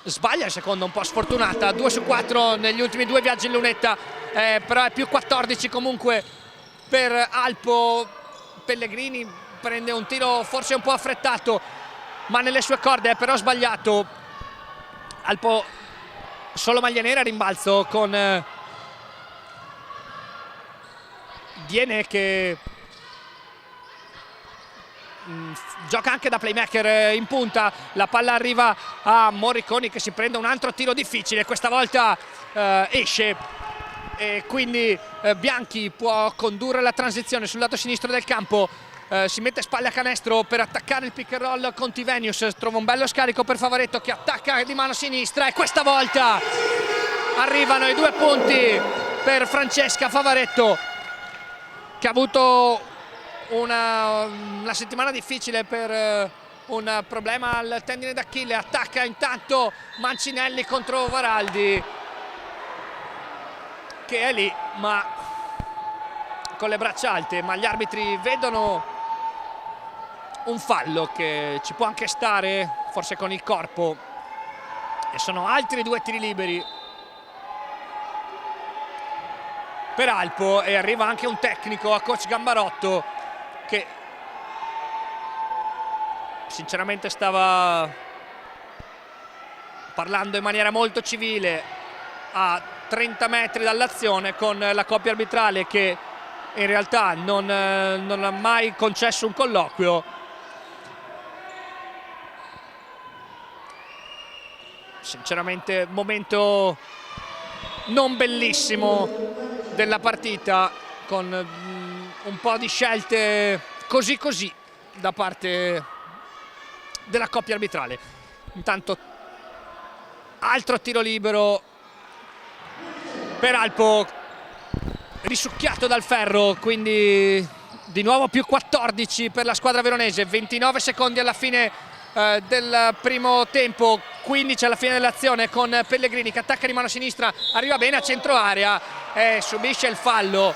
sbaglia il secondo un po' sfortunata, 2 su 4 negli ultimi 2 viaggi in lunetta, però è più 14 comunque per Alpo. Pellegrini prende un tiro forse un po' affrettato ma nelle sue corde, è però sbagliato. Alpo solo maglia nera, rimbalzo con Diene che gioca anche da playmaker in punta, la palla arriva a Moriconi che si prende un altro tiro difficile, questa volta esce e quindi Bianchi può condurre la transizione sul lato sinistro del campo. Si mette spalle a canestro per attaccare il pick and roll con Tivenius, trova un bello scarico per Favaretto che attacca di mano sinistra e questa volta arrivano i 2 punti per Francesca Favaretto, che ha avuto una settimana difficile per un problema al tendine d'Achille. Attacca intanto Mancinelli contro Varaldi che è lì ma con le braccia alte, ma gli arbitri vedono un fallo che ci può anche stare, forse con il corpo, e sono altri 2 tiri liberi per Alpo e arriva anche un tecnico a coach Gambarotto che sinceramente stava parlando in maniera molto civile a 30 metri dall'azione con la coppia arbitrale che in realtà non ha mai concesso un colloquio. Sinceramente momento non bellissimo della partita, con un po' di scelte così così da parte della coppia arbitrale. Intanto altro tiro libero per Alpo, risucchiato dal ferro, quindi di nuovo più 14 per la squadra veronese. 29 secondi alla fine del primo tempo, 15 alla fine dell'azione, con Pellegrini che attacca di mano sinistra, arriva bene a centro area e subisce il fallo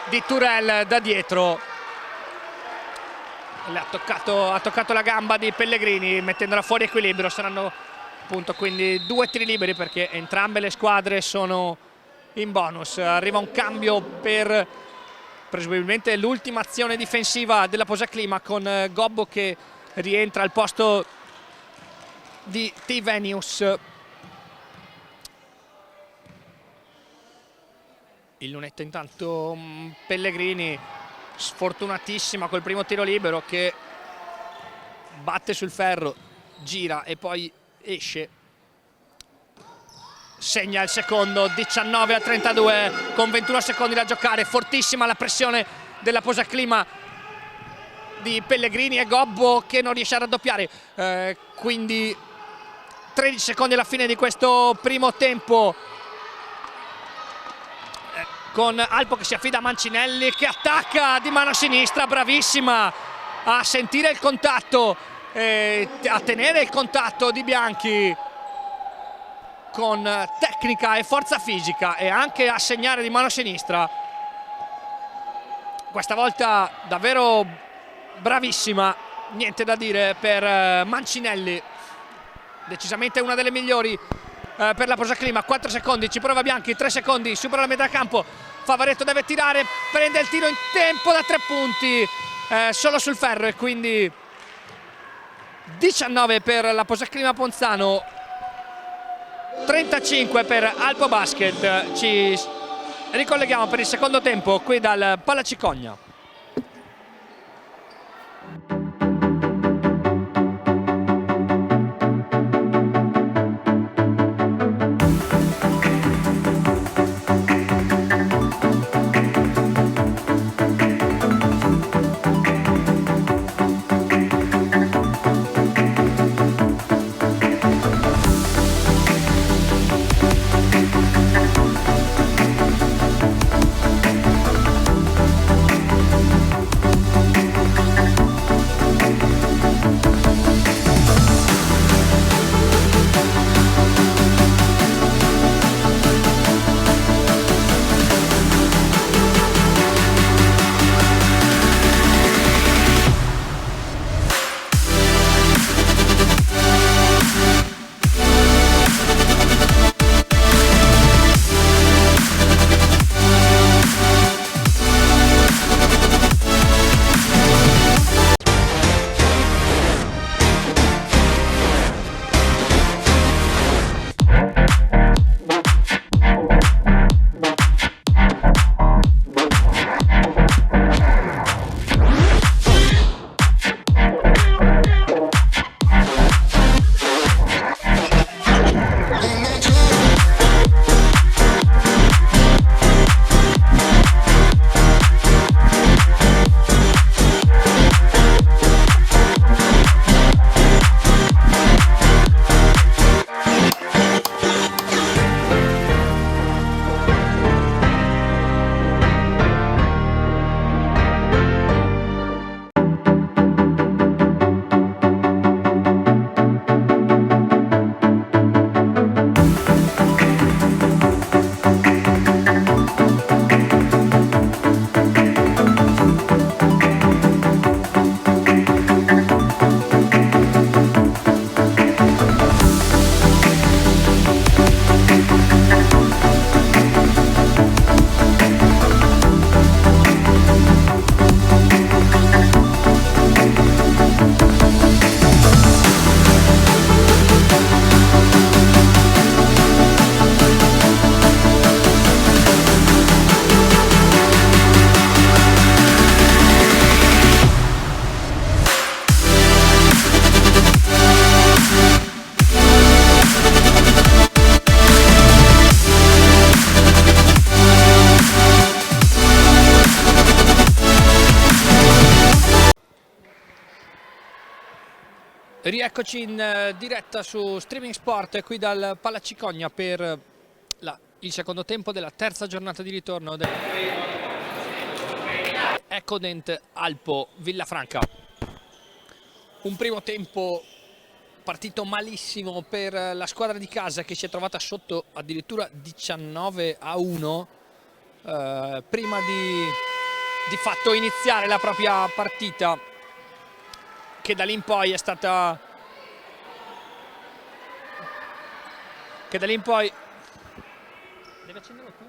di Turel da dietro. Le ha toccato la gamba di Pellegrini, mettendola fuori equilibrio. Saranno appunto quindi 2 tiri liberi, perché entrambe le squadre sono in bonus. Arriva un cambio per presumibilmente l'ultima azione difensiva della Posaclima, con Gobbo che rientra al posto di Tivenius. Il lunetto intanto, Pellegrini sfortunatissima col primo tiro libero, che batte sul ferro, gira e poi esce. Segna il secondo, 19-32 con 21 secondi da giocare. Fortissima la pressione della Posaclima di Pellegrini e Gobbo che non riesce a raddoppiare, quindi 13 secondi alla fine di questo primo tempo, con Alpo che si affida a Mancinelli, che attacca di mano sinistra, bravissima a sentire il contatto, a tenere il contatto di Bianchi con tecnica e forza fisica, e anche a segnare di mano sinistra. Questa volta davvero bravissima, niente da dire per Mancinelli, decisamente una delle migliori per la Posaclima. 4 secondi, ci prova Bianchi, 3 secondi, supera la metà campo, Favaretto deve tirare, prende il tiro in tempo da 3 punti, solo sul ferro, e quindi 19 per la Posaclima Ponzano, 35 per Alpo Basket. Ci ricolleghiamo per il secondo tempo qui dal Palacicogna. Rieccoci in diretta su Streaming Sport qui dal Palacicogna per il secondo tempo della terza giornata di ritorno del Ecodent Alpo Villafranca. Un primo tempo partito malissimo per la squadra di casa, che si è trovata sotto addirittura 19-1 prima di fatto iniziare la propria partita, che da lì in poi è stata devi accenderlo tu?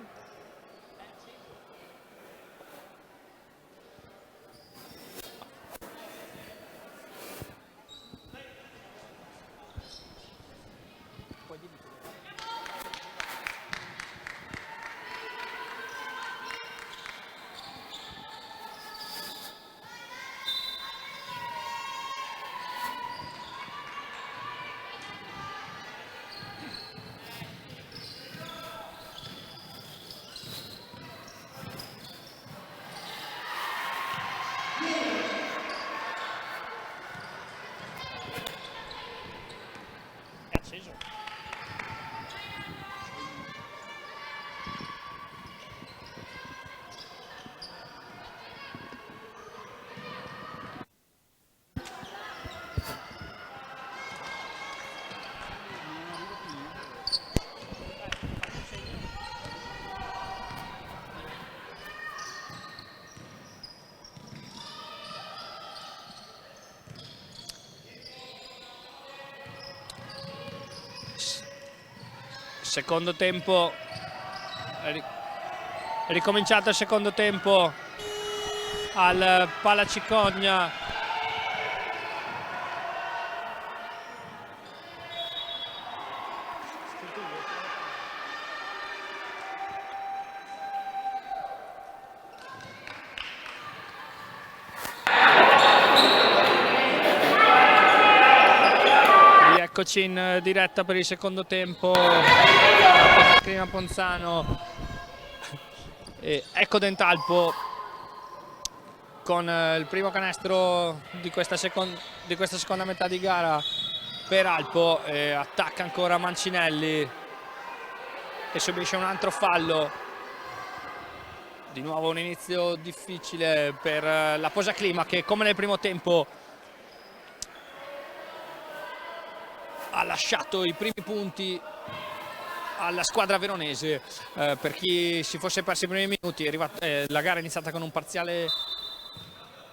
È acceso. Secondo tempo, ricominciato il secondo tempo al Palacicogna. Eccoci in diretta per il secondo tempo. Prima Ponzano e Ecodent Alpo con il primo canestro di questa seconda metà di gara per Alpo. Attacca ancora Mancinelli e subisce un altro fallo. Di nuovo un inizio difficile per la Posaclima, che come nel primo tempo ha lasciato i primi punti alla squadra veronese. Per chi si fosse perso i primi minuti, la gara è iniziata con un parziale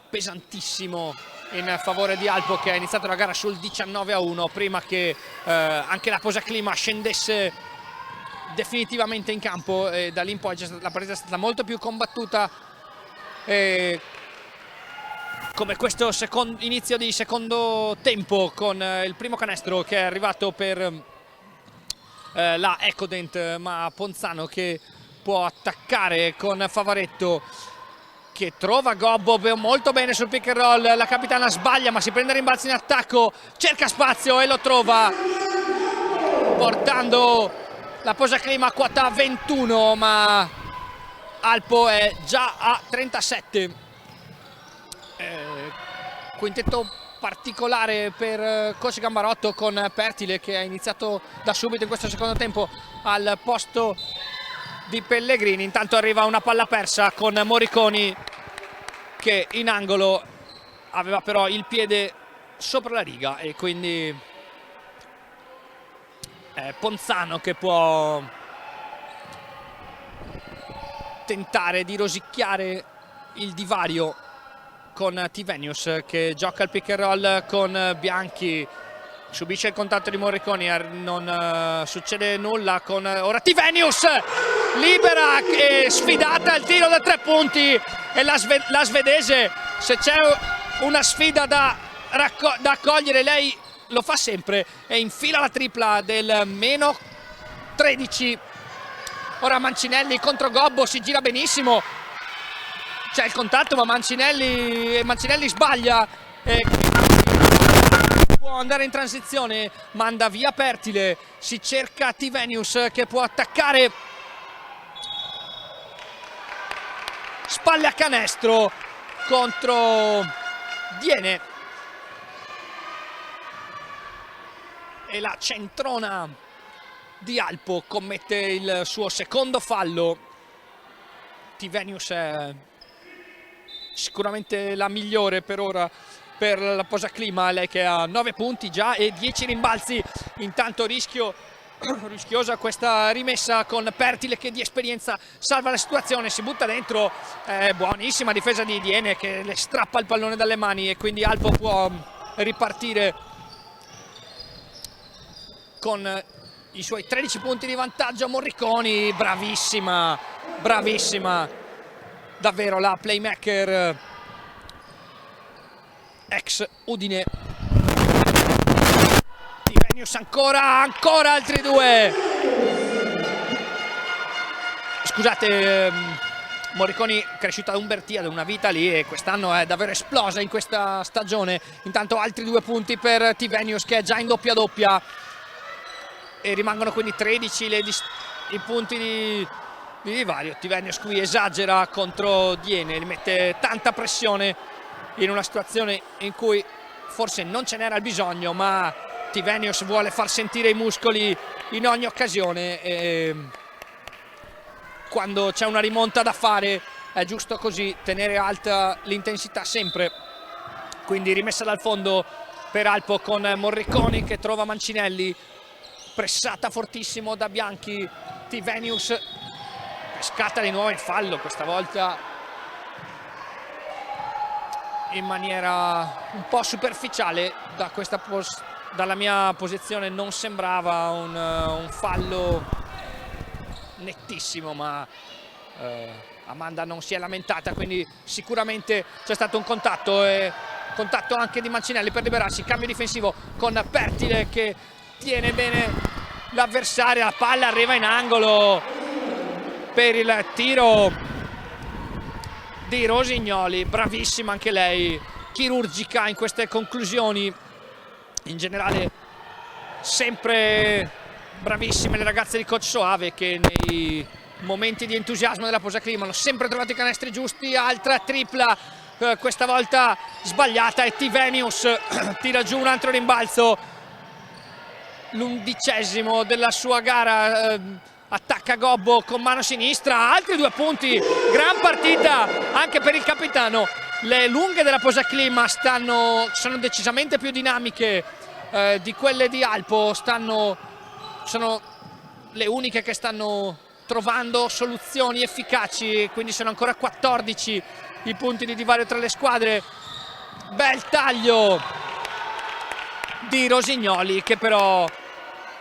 pesantissimo in favore di Alpo, che ha iniziato la gara sul 19-1 prima che anche la Posaclima scendesse definitivamente in campo, e da lì in poi la partita è stata molto più combattuta, come questo inizio di secondo tempo, con il primo canestro che è arrivato per la Ecodent, ma Ponzano che può attaccare con Favaretto, che trova Gobbo molto bene sul pick and roll. La capitana sbaglia, ma si prende rimbalzo in attacco, cerca spazio e lo trova, portando la Posaclima a quota 21, ma Alpo è già a 37. Quintetto particolare per Coach Gambarotto, con Pertile che ha iniziato da subito in questo secondo tempo al posto di Pellegrini. Intanto arriva una palla persa con Moriconi, che in angolo aveva però il piede sopra la riga, e quindi è Ponzano che può tentare di rosicchiare il divario con Tivenius, che gioca il pick and roll con Bianchi, subisce il contatto di Morriconi, non succede nulla con ora Tivenius, libera e sfidata al tiro da 3 punti, e la svedese, se c'è una sfida da accogliere, lei lo fa sempre e infila la tripla del meno 13. Ora Mancinelli contro Gobbo, si gira benissimo, c'è il contatto, ma Mancinelli sbaglia e può andare in transizione, manda via Pertile, si cerca Tivenius che può attaccare, spalle a canestro contro Diene. e la centrona di Alpo commette il suo secondo fallo. Tivenius è sicuramente la migliore per ora per la Posaclima, lei che ha 9 punti già e 10 rimbalzi. Intanto rischiosa questa rimessa con Pertile che di esperienza salva la situazione, si butta dentro, buonissima difesa di Diene che le strappa il pallone dalle mani e quindi Alpo può ripartire con i suoi 13 punti di vantaggio. Morriconi, bravissima, bravissima davvero la playmaker ex Udine. Tivenius ancora altri due. Scusate, Morriconi cresciuta ad Umbertia, da una vita lì, e quest'anno è davvero esplosa in questa stagione. Intanto altri 2 punti per Tivenius che è già in doppia doppia e rimangono quindi 13 i punti di divario. Tivenius qui esagera contro Diene, gli mette tanta pressione in una situazione in cui forse non ce n'era il bisogno, ma Tivenius vuole far sentire i muscoli in ogni occasione e quando c'è una rimonta da fare è giusto così, tenere alta l'intensità sempre. Quindi rimessa dal fondo per Alpo con Morriconi che trova Mancinelli, pressata fortissimo da Bianchi. Tivenius scatta di nuovo il fallo, questa volta in maniera un po' superficiale. Dalla mia posizione non sembrava un fallo nettissimo, ma Amanda non si è lamentata, quindi sicuramente c'è stato un contatto e contatto anche di Mancinelli per liberarsi. Cambio difensivo con Pertile che tiene bene l'avversaria, la palla arriva in angolo per il tiro di Rosignoli, bravissima anche lei, chirurgica in queste conclusioni. In generale sempre bravissime le ragazze di Coach Soave che nei momenti di entusiasmo della Posaclima hanno sempre trovato i canestri giusti. Altra tripla, questa volta sbagliata, e Tivenius tira giù un altro rimbalzo, l'11° della sua gara. Attacca Gobbo con mano sinistra, altri 2 punti, gran partita anche per il capitano. Le lunghe della Posaclima sono decisamente più dinamiche di quelle di Alpo, sono le uniche che stanno trovando soluzioni efficaci, quindi sono ancora 14 i punti di divario tra le squadre. Bel taglio di Rosignoli che però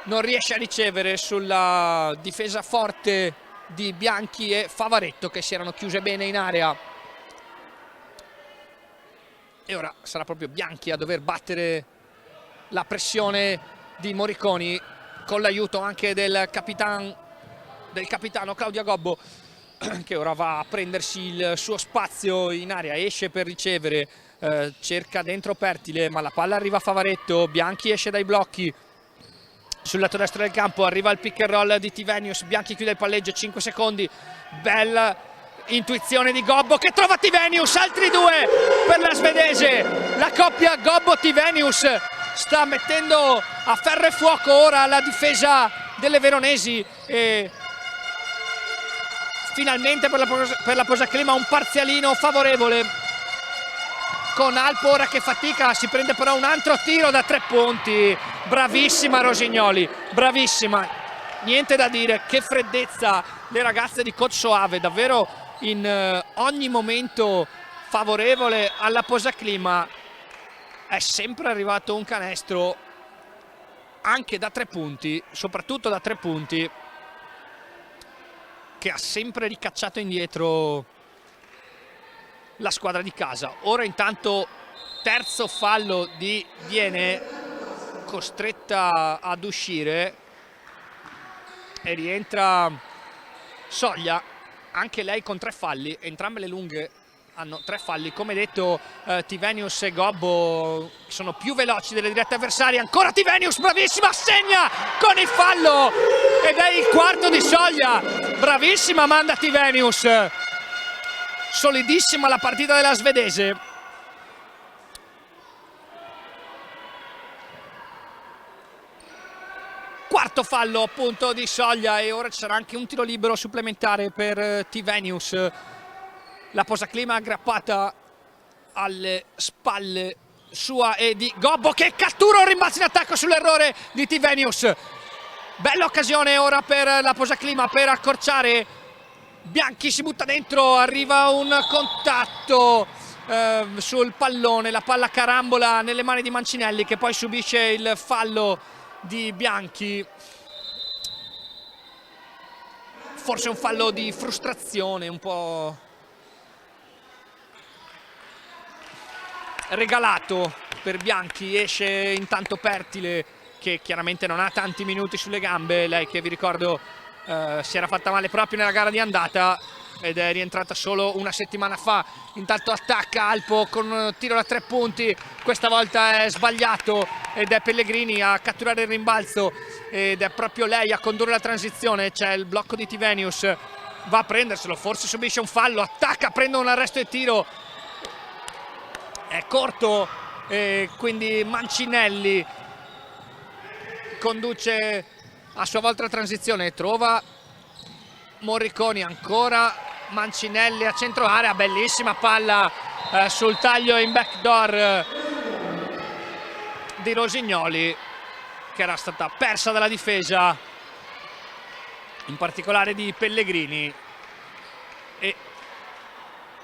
non riesce a ricevere sulla difesa forte di Bianchi e Favaretto che si erano chiuse bene in area. E ora sarà proprio Bianchi a dover battere la pressione di Morriconi con l'aiuto anche del capitano Claudia Gobbo che ora va a prendersi il suo spazio in area, esce per ricevere, cerca dentro Pertile ma la palla arriva a Favaretto. Bianchi esce dai blocchi. Sul lato destro del campo arriva il pick and roll di Tivenius, Bianchi chiude il palleggio, 5 secondi, bella intuizione di Gobbo che trova Tivenius, altri 2 per la svedese. La coppia Gobbo-Tivenius sta mettendo a ferro e fuoco ora la difesa delle veronesi e finalmente per la Posaclima un parzialino favorevole, con Alpo ora che fatica, si prende però un altro tiro da 3 punti. Bravissima Rosignoli, bravissima, niente da dire, che freddezza le ragazze di Coach Soave, davvero in ogni momento favorevole alla Posaclima è sempre arrivato un canestro anche da 3 punti, soprattutto da 3 punti, che ha sempre ricacciato indietro la squadra di casa. Ora intanto terzo fallo di Diene, costretta ad uscire, e rientra Soglia, anche lei con 3 falli, entrambe le lunghe hanno 3 falli. Come detto, Tivenius e Gobbo sono più veloci delle dirette avversarie. Ancora Tivenius, bravissima, segna con il fallo ed è il 4° di Soglia. Bravissima Amanda Tivenius, solidissima la partita della svedese. fallo appunto di Soglia e ora ci sarà anche un tiro libero supplementare per Tivenius. La posaclima aggrappata alle spalle sua e di Gobbo che cattura un rimbalzo in attacco sull'errore di Tivenius. Bella occasione ora per la posaclima per accorciare. Bianchi si butta dentro, arriva un contatto sul pallone, la palla carambola nelle mani di Mancinelli che poi subisce il fallo di Bianchi. Forse un fallo di frustrazione, un po' regalato per Bianchi. Esce intanto Pertile che chiaramente non ha tanti minuti sulle gambe, lei che vi ricordo si era fatta male proprio nella gara di andata ed è rientrata solo una settimana fa. Intanto attacca Alpo con un tiro da 3 punti, questa volta è sbagliato ed è Pellegrini a catturare il rimbalzo ed è proprio lei a condurre la transizione. C'è il blocco di Tivenius, va a prenderselo, forse subisce un fallo, attacca, prende un arresto e tiro, è corto e quindi Mancinelli conduce a sua volta la transizione, trova Morriconi, ancora Mancinelli a centro area, bellissima palla sul taglio in backdoor di Rosignoli che era stata persa dalla difesa, in particolare di Pellegrini. E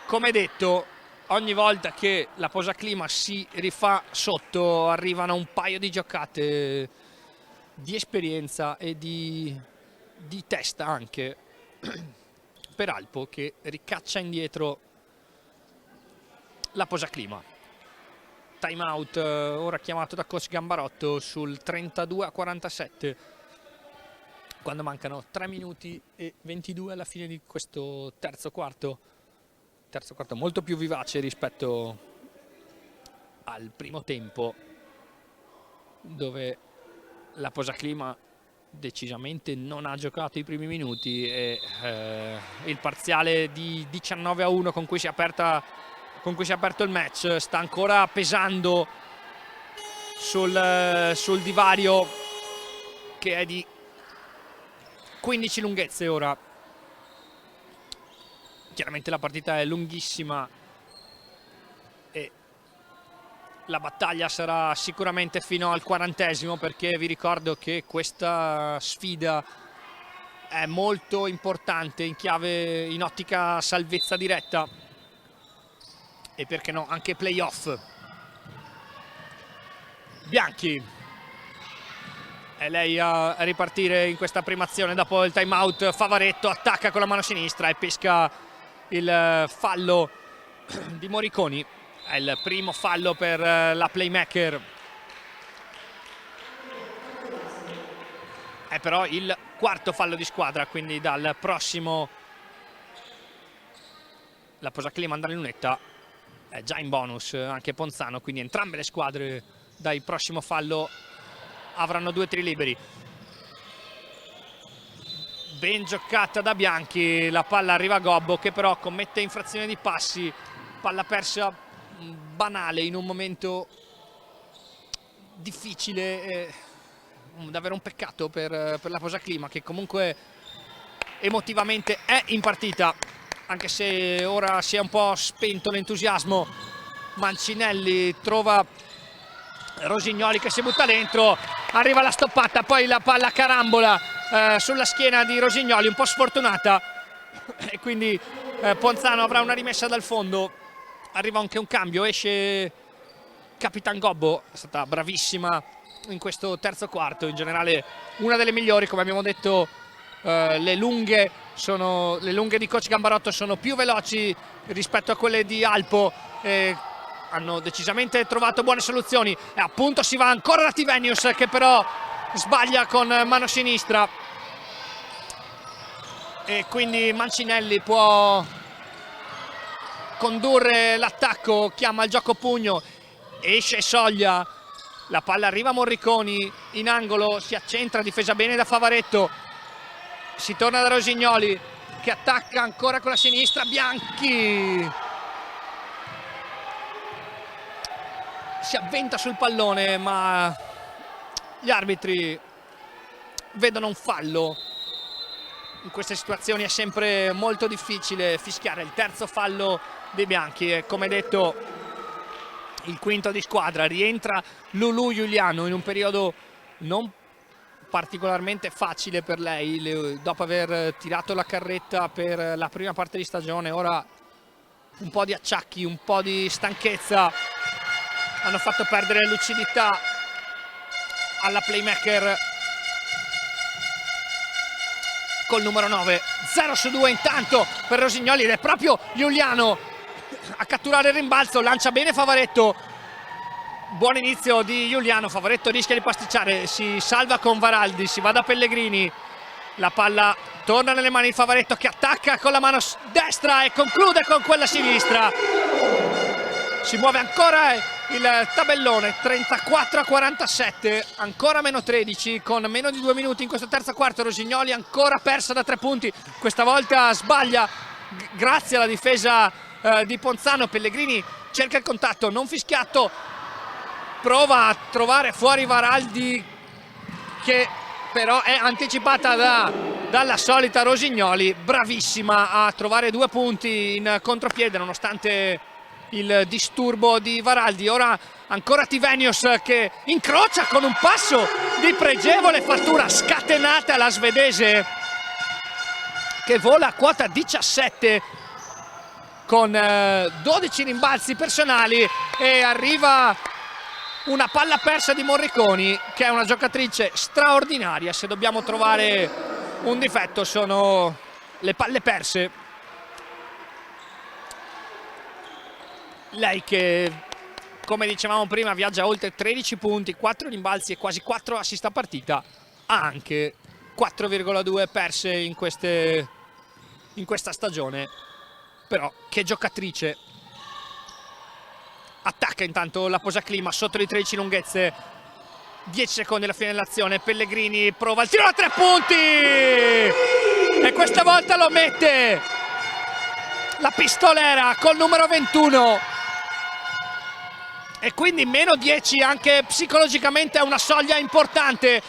come detto, ogni volta che la posaclima si rifà sotto arrivano un paio di giocate di esperienza e di testa anche per Alpo che ricaccia indietro la posaclima. Time out ora chiamato da coach Gambarotto sul 32-47 quando mancano 3 minuti e 22 alla fine di questo terzo quarto molto più vivace rispetto al primo tempo, dove la posaclima decisamente non ha giocato i primi minuti e il parziale di 19-1 con cui si è aperto il match sta ancora pesando sul divario che è di 15 lunghezze ora. Chiaramente la partita è lunghissima e la battaglia sarà sicuramente fino al 40esimo, perché vi ricordo che questa sfida è molto importante in ottica salvezza diretta e perché no anche playoff. Bianchi è lei a ripartire in questa prima azione dopo il time out. Favaretto attacca con la mano sinistra e pesca il fallo di Morriconi. È il primo fallo per la playmaker, è però il quarto fallo di squadra, quindi dal prossimo la posaclima andrà in lunetta, è già in bonus anche Ponzano, quindi entrambe le squadre dal prossimo fallo avranno 2 tiri liberi. Ben giocata da Bianchi, la palla arriva a Gobbo che però commette infrazione di passi, palla persa banale in un momento difficile, davvero un peccato per la posaclima che comunque emotivamente è in partita, anche se ora si è un po' spento l'entusiasmo. Mancinelli trova Rosignoli che si butta dentro, arriva la stoppata, poi la palla carambola sulla schiena di Rosignoli, un po' sfortunata, e quindi Ponzano avrà una rimessa dal fondo. Arriva anche un cambio, esce Capitan Gobbo, è stata bravissima in questo terzo quarto, in generale una delle migliori, come abbiamo detto. Le lunghe di coach Gambarotto sono più veloci rispetto a quelle di Alpo, hanno decisamente trovato buone soluzioni e appunto si va ancora da Tivenius che però sbaglia con mano sinistra e quindi Mancinelli può condurre l'attacco, chiama il gioco pugno, esce Soglia, la palla arriva a Morriconi in angolo, si accentra, difesa bene da Favaretto, si torna da Rosignoli che attacca ancora con la sinistra. Bianchi si avventa sul pallone ma gli arbitri vedono un fallo. In queste situazioni è sempre molto difficile fischiare il terzo fallo dei bianchi e, come detto, il quinto di squadra. Rientra Lulu Giuliano in un periodo non particolarmente facile per lei, dopo aver tirato la carretta per la prima parte di stagione. Ora un po' di acciacchi, un po' di stanchezza hanno fatto perdere lucidità alla playmaker col numero 9. 0-2 intanto per Rosignoli ed è proprio Giuliano a catturare il rimbalzo. Lancia bene Favaretto, buon inizio di Giuliano. Favaretto rischia di pasticciare, si salva con Varaldi, si va da Pellegrini, la palla torna nelle mani di Favaretto che attacca con la mano destra e conclude con quella sinistra. Si muove ancora il tabellone, 34-47, ancora meno 13 con meno di 2 minuti in questo terzo quarto. Rosignoli ancora persa da 3 punti, questa volta sbaglia grazie alla difesa di Ponzano. Pellegrini cerca il contatto, non fischiato, prova a trovare fuori Varaldi che però è anticipata dalla solita Rosignoli, bravissima a trovare 2 punti in contropiede nonostante il disturbo di Varaldi. Ora ancora Tivenius che incrocia con un passo di pregevole fattura, scatenata la svedese che vola a quota 17 con 12 rimbalzi personali e arriva una palla persa di Morriconi, che è una giocatrice straordinaria. Se dobbiamo trovare un difetto sono le palle perse. Lei che, come dicevamo prima, viaggia oltre 13 punti, 4 rimbalzi e quasi 4 assist a partita, ha anche 4,2 perse in questa stagione. Però che giocatrice. Attacca intanto la Posaclima sotto di 13 lunghezze, 10 secondi alla fine dell'azione. Pellegrini prova il tiro da 3 punti e questa volta lo mette la pistolera col numero 21 e quindi meno 10 anche psicologicamente è una soglia importante.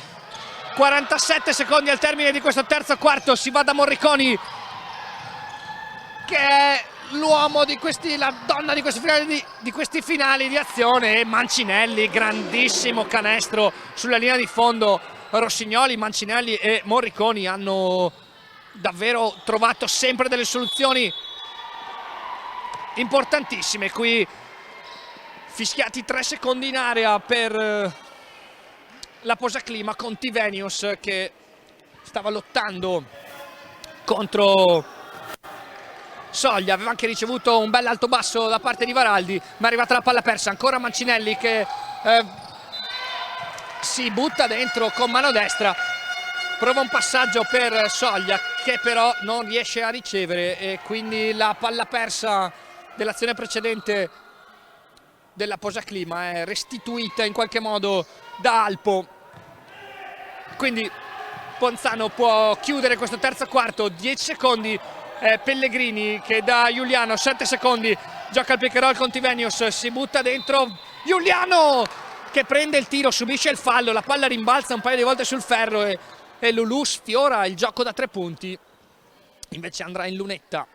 47 secondi al termine di questo terzo quarto, si va da Morriconi che è l'uomo di questi, la donna di questi finali di azione, e Mancinelli, grandissimo canestro sulla linea di fondo. Rossignoli, Mancinelli e Morriconi hanno davvero trovato sempre delle soluzioni importantissime. Qui fischiati 3 secondi in area per la Posaclima con Tivenius che stava lottando contro soglia. Aveva anche ricevuto un bel alto basso da parte di Varaldi, ma è arrivata la palla persa. Ancora Mancinelli che si butta dentro con mano destra, prova un passaggio per Soglia che però non riesce a ricevere e quindi la palla persa dell'azione precedente della Posaclima è restituita in qualche modo da Alpo. Quindi Ponzano può chiudere questo terzo quarto. 10 secondi, Pellegrini che da Giuliano, 7 secondi, gioca il pick and roll con Tivenius, si butta dentro Giuliano che prende il tiro, subisce il fallo, la palla rimbalza un paio di volte sul ferro e Lulu sfiora il gioco da 3 punti. Invece andrà in lunetta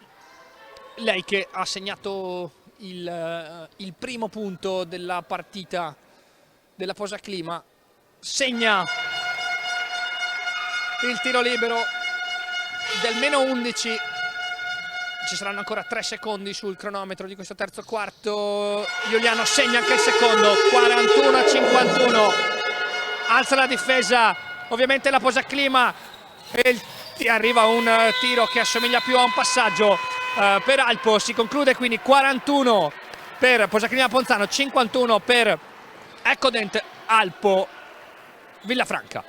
lei che ha segnato il primo punto della partita della Posaclima, segna il tiro libero del meno 11. Ci saranno ancora 3 secondi sul cronometro di questo terzo quarto. Giuliano segna anche il secondo, 41-51. Alza la difesa ovviamente la Posaclima e arriva un tiro che assomiglia più a un passaggio per Alpo. Si conclude quindi 41 per Posaclima Ponzano, 51 per Ecodent Alpo Villafranca.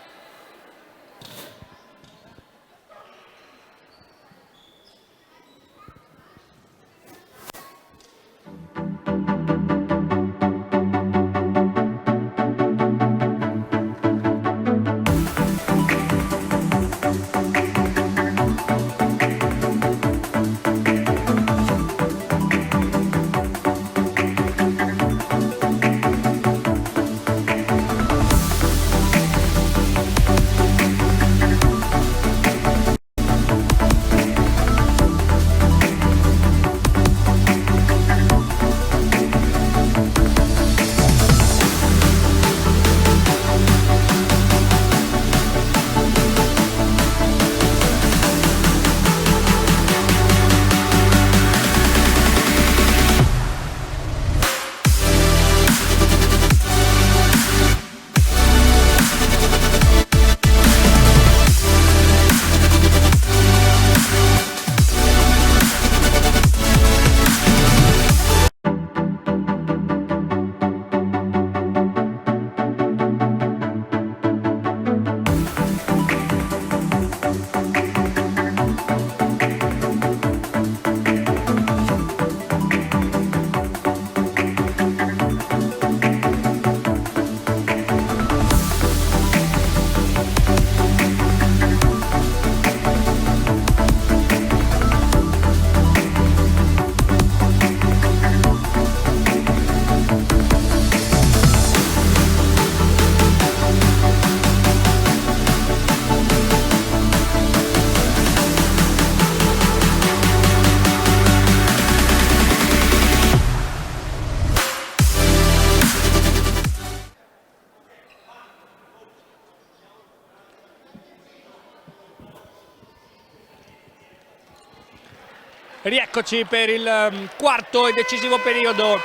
Rieccoci per il quarto e decisivo periodo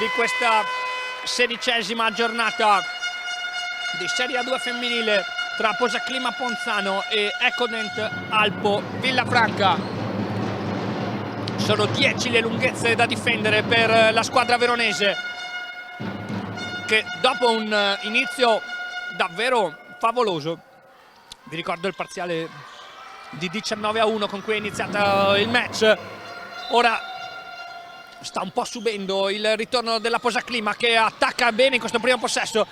di questa 16ª giornata di Serie A2 femminile tra Posaclima Ponzano e Ecodent Alpo Villafranca. Sono 10 le lunghezze da difendere per la squadra veronese, che dopo un inizio davvero favoloso, vi ricordo il parziale di 19-1 con cui è iniziato il match, ora sta un po' subendo il ritorno della Posaclima, che attacca bene in questo primo possesso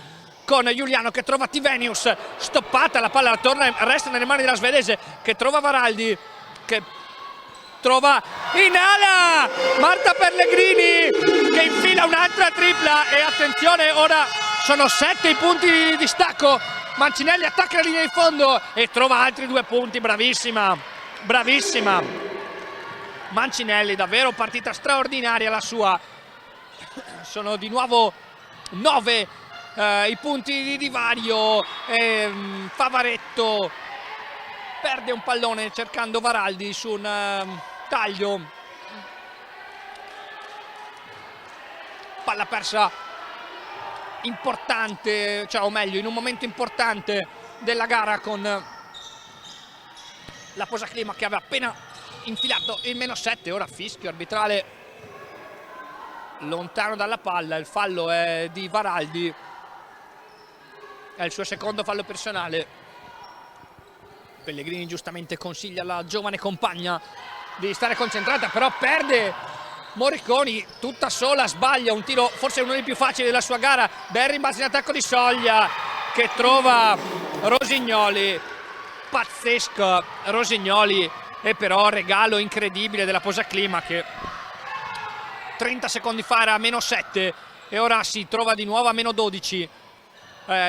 con Giuliano che trova Tivenius, stoppata la palla, resta nelle mani della svedese che trova Varaldi, che trova in ala Marta Pellegrini che infila un'altra tripla, e attenzione, ora sono 7 i punti di distacco. Mancinelli attacca la linea di fondo e trova altri 2 punti, bravissima, bravissima Mancinelli, davvero partita straordinaria la sua. Sono di nuovo 9 i punti di divario. Favaretto perde un pallone cercando Varaldi su un taglio, palla persa importante, cioè, o meglio in un momento importante della gara, con la Posaclima che aveva appena infilato il -7. Ora fischio arbitrale lontano dalla palla, il fallo è di Varaldi, è il suo secondo fallo personale. Pellegrini giustamente consiglia alla giovane compagna di stare concentrata, però perde Morriconi tutta sola, sbaglia un tiro, forse uno dei più facili della sua gara. Bel rimbalzo in attacco di Soglia che trova Rosignoli, pazzesco Rosignoli, e però regalo incredibile della Posaclima, che 30 secondi fa era a -7 e ora si trova di nuovo a -12.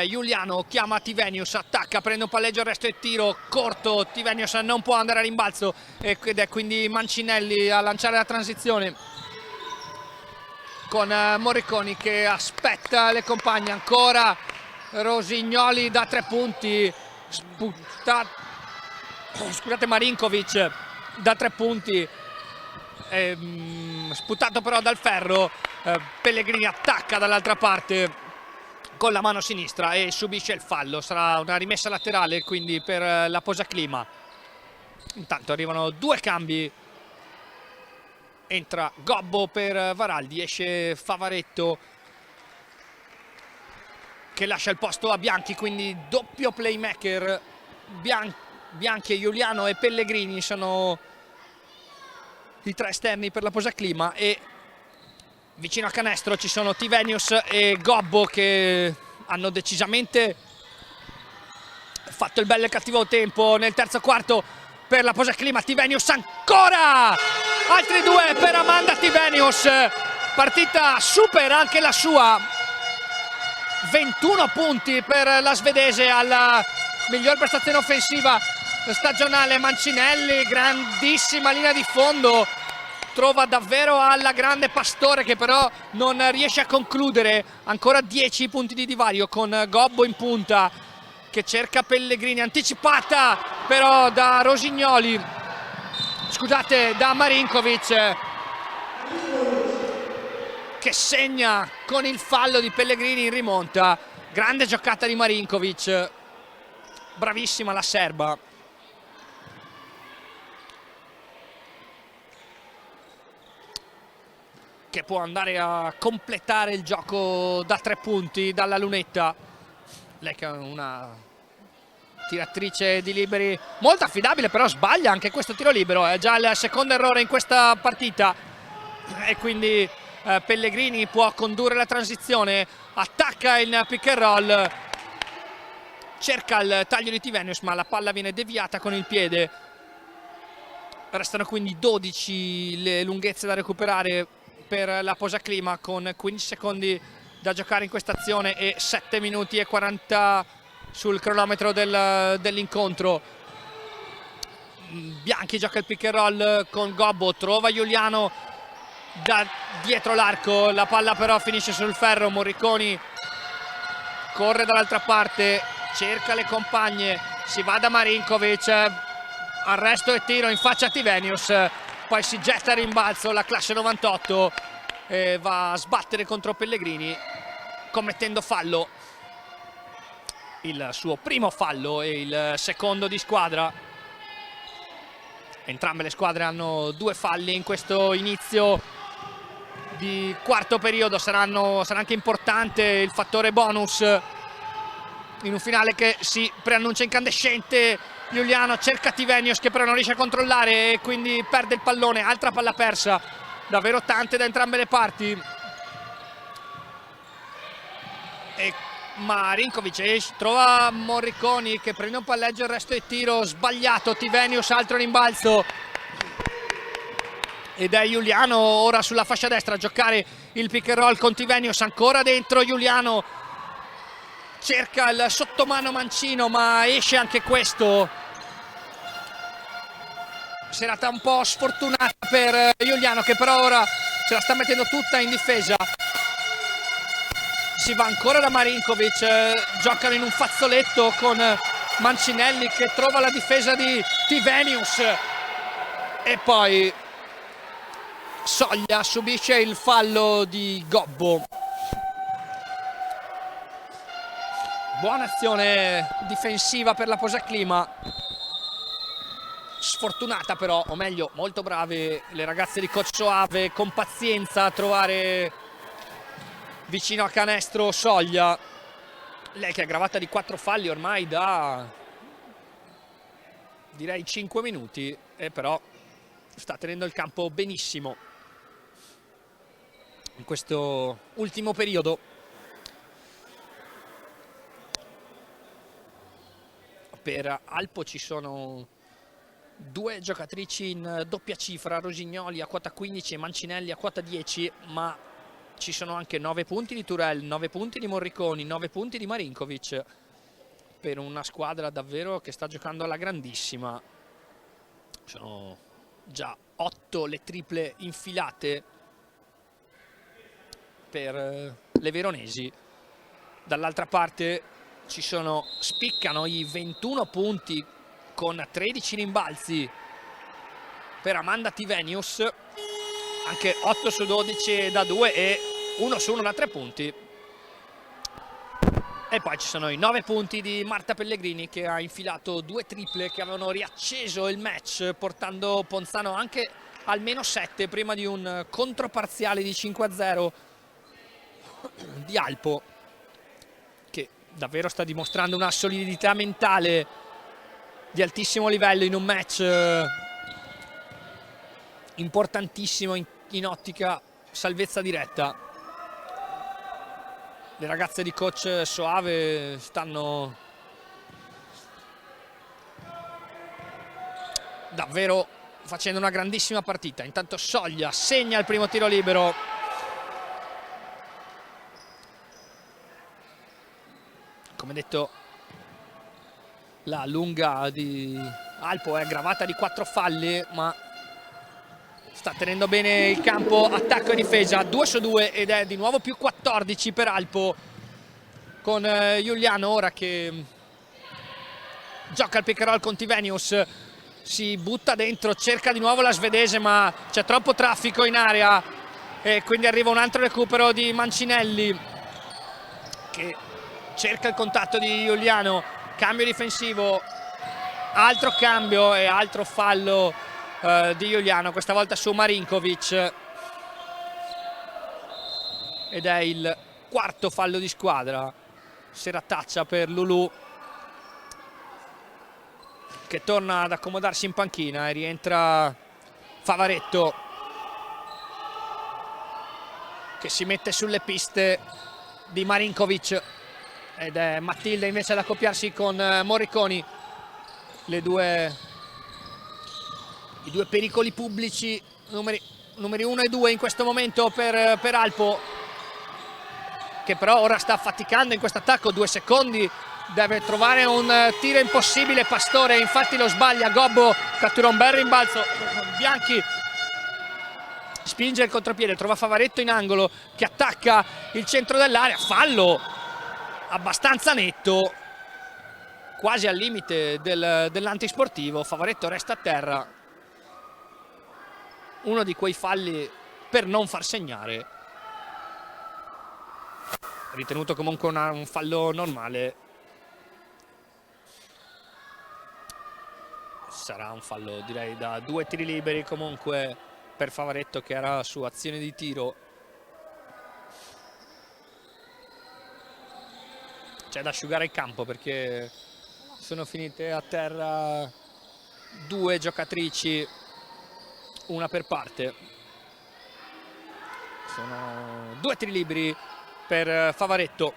Giuliano chiama Tivenius, attacca, prende un palleggio, arresto e tiro corto. Tivenius non può andare a rimbalzo ed è quindi Mancinelli a lanciare la transizione con Morriconi che aspetta le compagne. Ancora Rosignoli da 3 punti, scusate, Marinkovic da 3 punti, sputato però dal ferro. Pellegrini attacca dall'altra parte con la mano sinistra e subisce il fallo. Sarà una rimessa laterale quindi per la Posaclima. Intanto arrivano 2 cambi, entra Gobbo per Varaldi, esce Favaretto che lascia il posto a Bianchi, quindi doppio playmaker. Bianchi, Giuliano e Pellegrini sono i 3 esterni per la Posaclima, e vicino a canestro ci sono Tivenius e Gobbo che hanno decisamente fatto il bello e cattivo tempo nel terzo quarto per la Posaclima. Tivenius ancora, altri 2 per Amanda Tivenius, partita super anche la sua, 21 punti per la svedese, alla miglior prestazione offensiva stagionale. Mancinelli, grandissima linea di fondo, trova davvero alla grande Pastore che però non riesce a concludere. Ancora 10 punti di divario con Gobbo in punta che cerca Pellegrini, anticipata però da Rosignoli, scusate, da Marinkovic, che segna con il fallo di Pellegrini in rimonta. Grande giocata di Marinkovic, bravissima la serba. Che può andare a completare il gioco da 3 punti dalla lunetta. Lei che è una tiratrice di liberi molto affidabile, però sbaglia anche questo tiro libero. È già il secondo errore in questa partita e quindi Pellegrini può condurre la transizione. Attacca il pick and roll, cerca il taglio di Tivenius ma la palla viene deviata con il piede. Restano quindi 12 le lunghezze da recuperare per la Posaclima, con 15 secondi da giocare in questa azione e 7 minuti e 40 sul cronometro dell'incontro. Bianchi gioca il pick and roll con Gobbo, trova Giuliano da dietro l'arco, la palla però finisce sul ferro. Morriconi corre dall'altra parte, cerca le compagne, si va da Marinkovic, arresto e tiro in faccia a Tivenius poi si getta a rimbalzo la classe 98 e va a sbattere contro Pellegrini commettendo fallo, il suo primo fallo e il secondo di squadra. Entrambe le squadre hanno 2 falli in questo inizio di quarto periodo. Sarà anche importante il fattore bonus in un finale che si preannuncia incandescente. Giuliano cerca Tivenius che però non riesce a controllare e quindi perde il pallone. Altra palla persa, davvero tante da entrambe le parti. E Marinkovic trova Morriconi che prende un palleggio, il resto è tiro sbagliato. Tivenius, altro rimbalzo ed è Giuliano ora sulla fascia destra a giocare il pick and roll con Tivenius, ancora dentro Giuliano, cerca il sottomano mancino ma esce anche questo. Serata un po' sfortunata per Giuliano che però ora se la sta mettendo tutta in difesa. Si va ancora da Marinkovic, giocano in un fazzoletto con Mancinelli che trova la difesa di Tivenius e poi Soglia subisce il fallo di Gobbo. Buona azione difensiva per la Posaclima, sfortunata però, o meglio molto brave le ragazze di Coach Soave, con pazienza a trovare vicino a canestro Soglia, lei che è aggravata di 4 falli ormai da direi 5 minuti e però sta tenendo il campo benissimo in questo ultimo periodo. Per Alpo ci sono 2 giocatrici in doppia cifra, Rosignoli a quota 15 e Mancinelli a quota 10, ma ci sono anche 9 punti di Turel, 9 punti di Morriconi, 9 punti di Marinkovic, per una squadra davvero che sta giocando alla grandissima. Sono già 8 le triple infilate per le veronesi. Dall'altra parte spiccano i 21 punti con 13 rimbalzi per Amanda Tivenius, anche 8 su 12 da 2 e 1 su 1 da 3 punti. E poi ci sono i 9 punti di Marta Pellegrini che ha infilato 2 triple che avevano riacceso il match, portando Ponzano anche almeno 7 prima di un controparziale di 5-0 di Alpo, che davvero sta dimostrando una solidità mentale di altissimo livello in un match importantissimo in ottica salvezza diretta. Le ragazze di Coach Soave stanno davvero facendo una grandissima partita. Intanto Soglia segna il primo tiro libero. Come detto, la lunga di Alpo è aggravata di 4 falli, ma sta tenendo bene il campo, attacco e difesa, 2 su 2 ed è di nuovo più 14 per Alpo, con Giuliano ora che gioca il pick and roll con Tivenius, si butta dentro, cerca di nuovo la svedese ma c'è troppo traffico in area e quindi arriva un altro recupero di Mancinelli che cerca il contatto di Giuliano, cambio difensivo, altro cambio e altro fallo di Giuliano, questa volta su Marinkovic, ed è il quarto fallo di squadra. Serataccia per Lulu che torna ad accomodarsi in panchina e rientra Favaretto che si mette sulle piste di Marinkovic ed è Matilde invece ad accoppiarsi con Morriconi, i due pericoli pubblici numeri 1 e 2 in questo momento per Alpo, che però ora sta faticando in questo attacco. 2 secondi, deve trovare un tiro impossibile Pastore, infatti lo sbaglia. Gobbo cattura un bel rimbalzo, Bianchi spinge il contropiede, trova Favaretto in angolo che attacca il centro dell'area, fallo abbastanza netto, quasi al limite dell'antisportivo. Favaretto resta a terra uno di quei falli per non far segnare, ritenuto comunque un fallo normale. Sarà un fallo direi da 2 tiri liberi comunque per Favaretto, che era su azione di tiro. C'è da asciugare il campo perché sono finite a terra 2 giocatrici, una per parte. Sono 2 tiri liberi per Favaretto,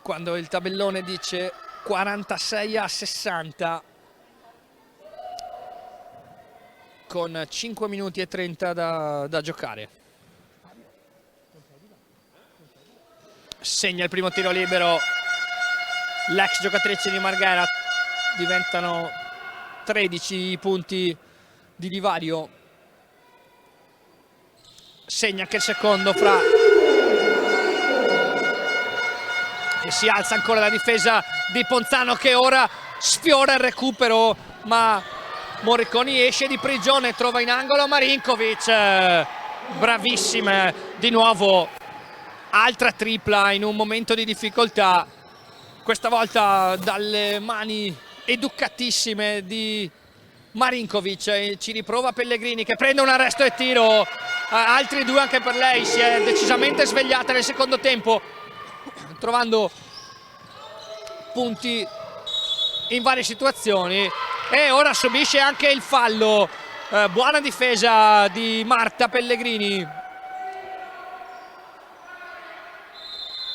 quando il tabellone dice 46-60, con 5 minuti e 30 da giocare. Segna il primo tiro libero l'ex giocatrice di Marghera, diventano 13 i punti di divario. Segna anche il secondo Fra, e si alza ancora la difesa di Ponzano, che ora sfiora il recupero, ma Morriconi esce di prigione, trova in angolo Marinkovic, bravissima di nuovo, altra tripla in un momento di difficoltà, questa volta dalle mani educatissime di Marinkovic. Ci riprova Pellegrini, che prende un arresto e tiro, altri 2 anche per lei. Si è decisamente svegliata nel secondo tempo, trovando punti in varie situazioni, e ora subisce anche il fallo. Buona difesa di Marta Pellegrini,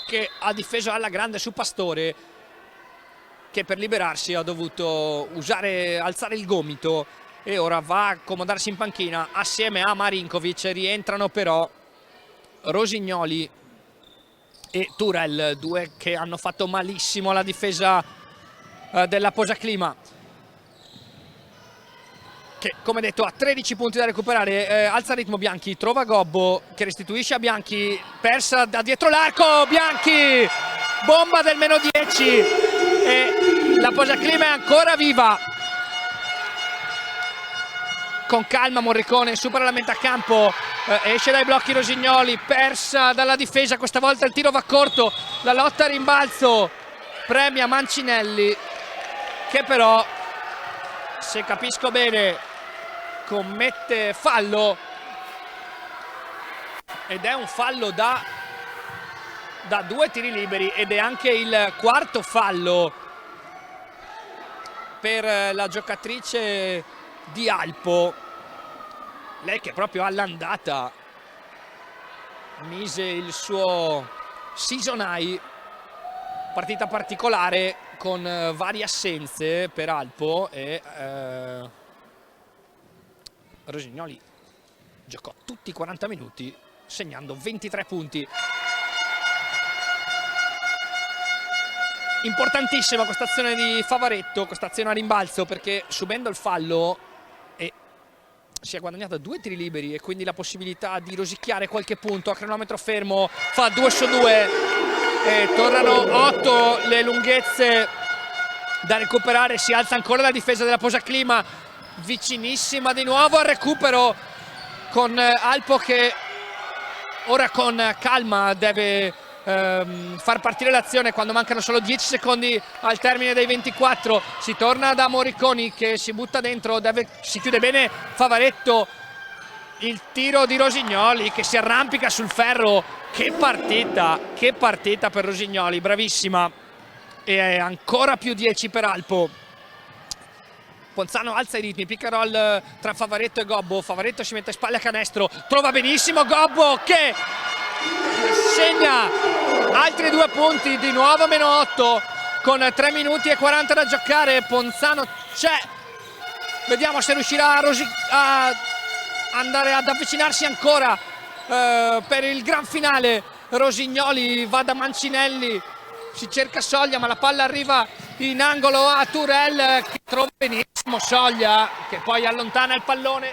che ha difeso alla grande su Pastore, che per liberarsi ha dovuto alzare il gomito, e ora va a accomodarsi in panchina assieme a Marinkovic. Rientrano però Rosignoli e Turel, 2 che hanno fatto malissimo la difesa della Posaclima, che come detto ha 13 punti da recuperare. Alza il ritmo Bianchi, trova Gobbo che restituisce a Bianchi, persa da dietro l'arco, Bianchi, bomba del -10, e la Posaclima è ancora viva. Con calma Morricone supera la metà campo, esce dai blocchi Rosignoli, persa dalla difesa, questa volta il tiro va corto, la lotta a rimbalzo premia Mancinelli, che però, se capisco bene, commette fallo, ed è un fallo da 2 tiri liberi, ed è anche il quarto fallo per la giocatrice di Alpo, lei che proprio all'andata mise il suo season high. Partita particolare con varie assenze per Alpo, e Rosignoli giocò tutti i 40 minuti segnando 23 punti. Importantissima questa azione di Favaretto, questa azione a rimbalzo, perché subendo il fallo si è guadagnato 2 tiri liberi e quindi la possibilità di rosicchiare qualche punto. A cronometro fermo fa 2 su 2 e tornano 8 le lunghezze da recuperare. Si alza ancora la difesa della Posaclima, vicinissima di nuovo al recupero, con Alpo che ora con calma deve far partire l'azione quando mancano solo 10 secondi al termine dei 24. Si torna da Morriconi che si butta dentro, si chiude bene Favaretto, il tiro di Rosignoli che si arrampica sul ferro. Che partita per Rosignoli, bravissima, e ancora più 10 per Alpo. Ponzano alza i ritmi, pick and roll tra Favaretto e Gobbo. Favaretto si mette spalle a canestro, trova benissimo Gobbo che segna altri 2 punti, di nuovo -8 con 3 minuti e 40 da giocare. Ponzano c'è, vediamo se riuscirà a andare ad avvicinarsi ancora per il gran finale. Rosignoli va da Mancinelli, si cerca Soglia, ma la palla arriva in angolo a Turel che trova benissimo Soglia, che poi allontana il pallone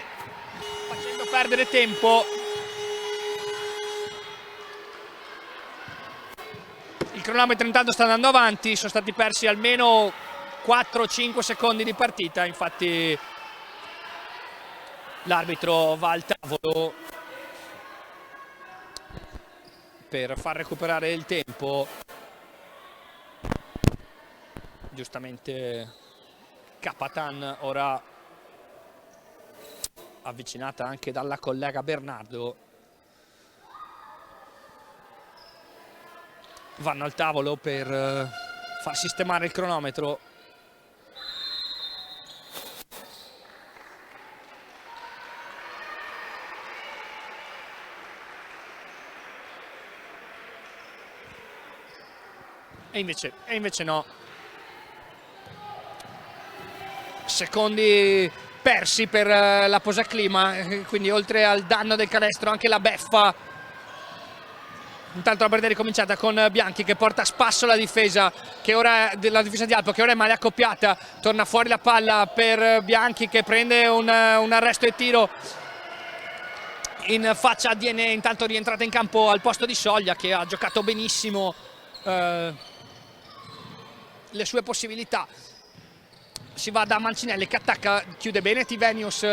facendo perdere tempo. Il cronometro intanto sta andando avanti, sono stati persi almeno 4-5 secondi di partita, infatti L'arbitro va al tavolo per far recuperare il tempo. Giustamente Capatan, ora avvicinata anche dalla collega Bernardo, vanno al tavolo per far sistemare il cronometro. E invece no. Secondi persi per la Posaclima, quindi oltre al danno del canestro anche la beffa. Intanto la partita è ricominciata con Bianchi che porta a spasso la difesa, della difesa di Alpo, che ora è maglia accoppiata. Torna fuori la palla per Bianchi che prende un arresto e tiro in faccia a DN. Intanto rientrata in campo al posto di Soglia, che ha giocato benissimo le sue possibilità. Si va da Mancinelli che attacca, chiude bene Tivenius.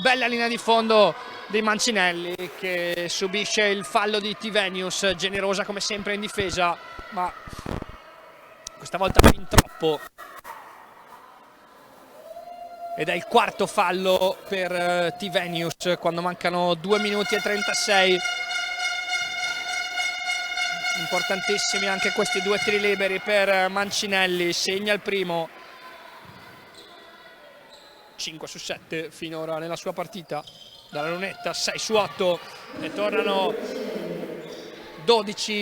Bella linea di fondo di Mancinelli che subisce il fallo di Tivenius, generosa come sempre in difesa, ma questa volta fin troppo. Ed è il quarto fallo per Tivenius quando mancano 2 minuti e 36. Importantissimi anche questi 2 tiri liberi per Mancinelli, segna il primo. 5 su 7 finora nella sua partita dalla lunetta, 6 su 8 e tornano 12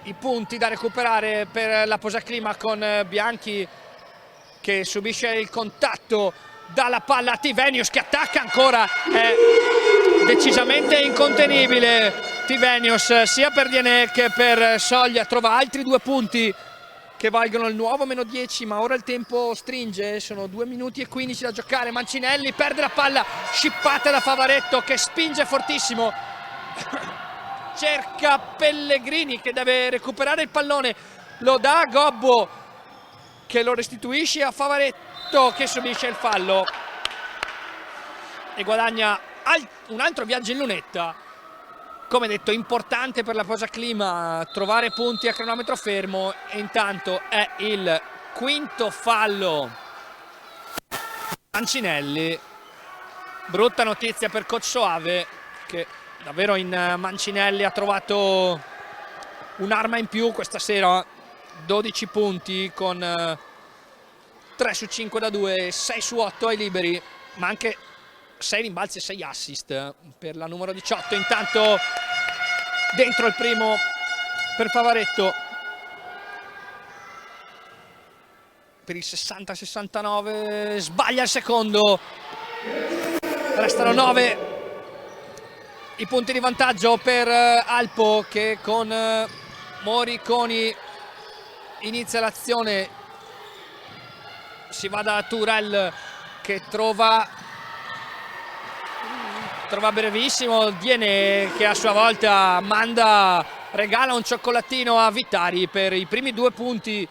i punti da recuperare per la Posaclima, con Bianchi che subisce il contatto dalla palla. Tivenius che attacca ancora, è decisamente incontenibile Tivenius sia per Diene che per Soglia, trova altri 2 punti che valgono il nuovo meno 10, ma ora il tempo stringe, sono 2 minuti e 15 da giocare. Mancinelli perde la palla, scippata da Favaretto che spinge fortissimo, cerca Pellegrini che deve recuperare il pallone, lo dà a Gobbo che lo restituisce a Favaretto che subisce il fallo e guadagna un altro viaggio in lunetta. Come detto, importante per la Posaclima trovare punti a cronometro fermo, e intanto è il quinto fallo Mancinelli. Brutta notizia per Coach Soave, che davvero in Mancinelli ha trovato un'arma in più questa sera. 12 punti con 3 su 5 da 2, 6 su 8 ai liberi, ma anche 6 rimbalzi e 6 assist per la numero 18. Intanto dentro il primo per Favaretto per il 60-69, sbaglia il secondo. Restano 9 i punti di vantaggio per Alpo, che con Moriconi inizia l'azione. Si va da Turel che trova brevissimo Diene, che a sua volta regala un cioccolatino a Vittari per i primi 2 punti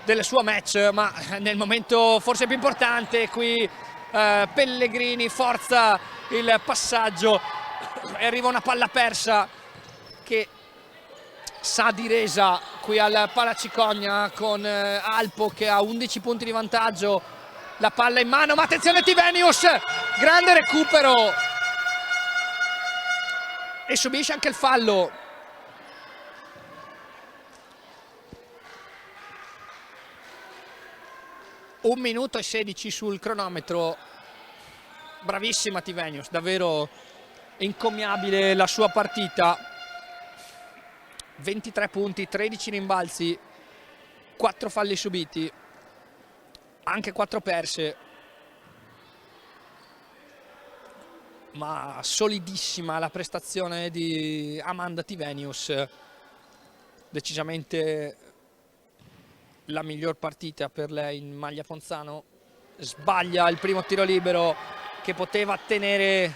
del suo match, ma nel momento forse più importante qui Pellegrini forza il passaggio e arriva una palla persa che sa di resa qui al Palacicogna, con Alpo che ha 11 punti di vantaggio, la palla in mano, ma attenzione Tivenius, grande recupero e subisce anche il fallo. Un minuto e 16 sul cronometro. Bravissima Tivenius, davvero incommiabile la sua partita. 23 punti, 13 rimbalzi, 4 falli subiti, anche 4 perse, ma solidissima la prestazione di Amanda Tivenius, decisamente la miglior partita per lei in maglia Ponzano. Sbaglia il primo tiro libero che poteva tenere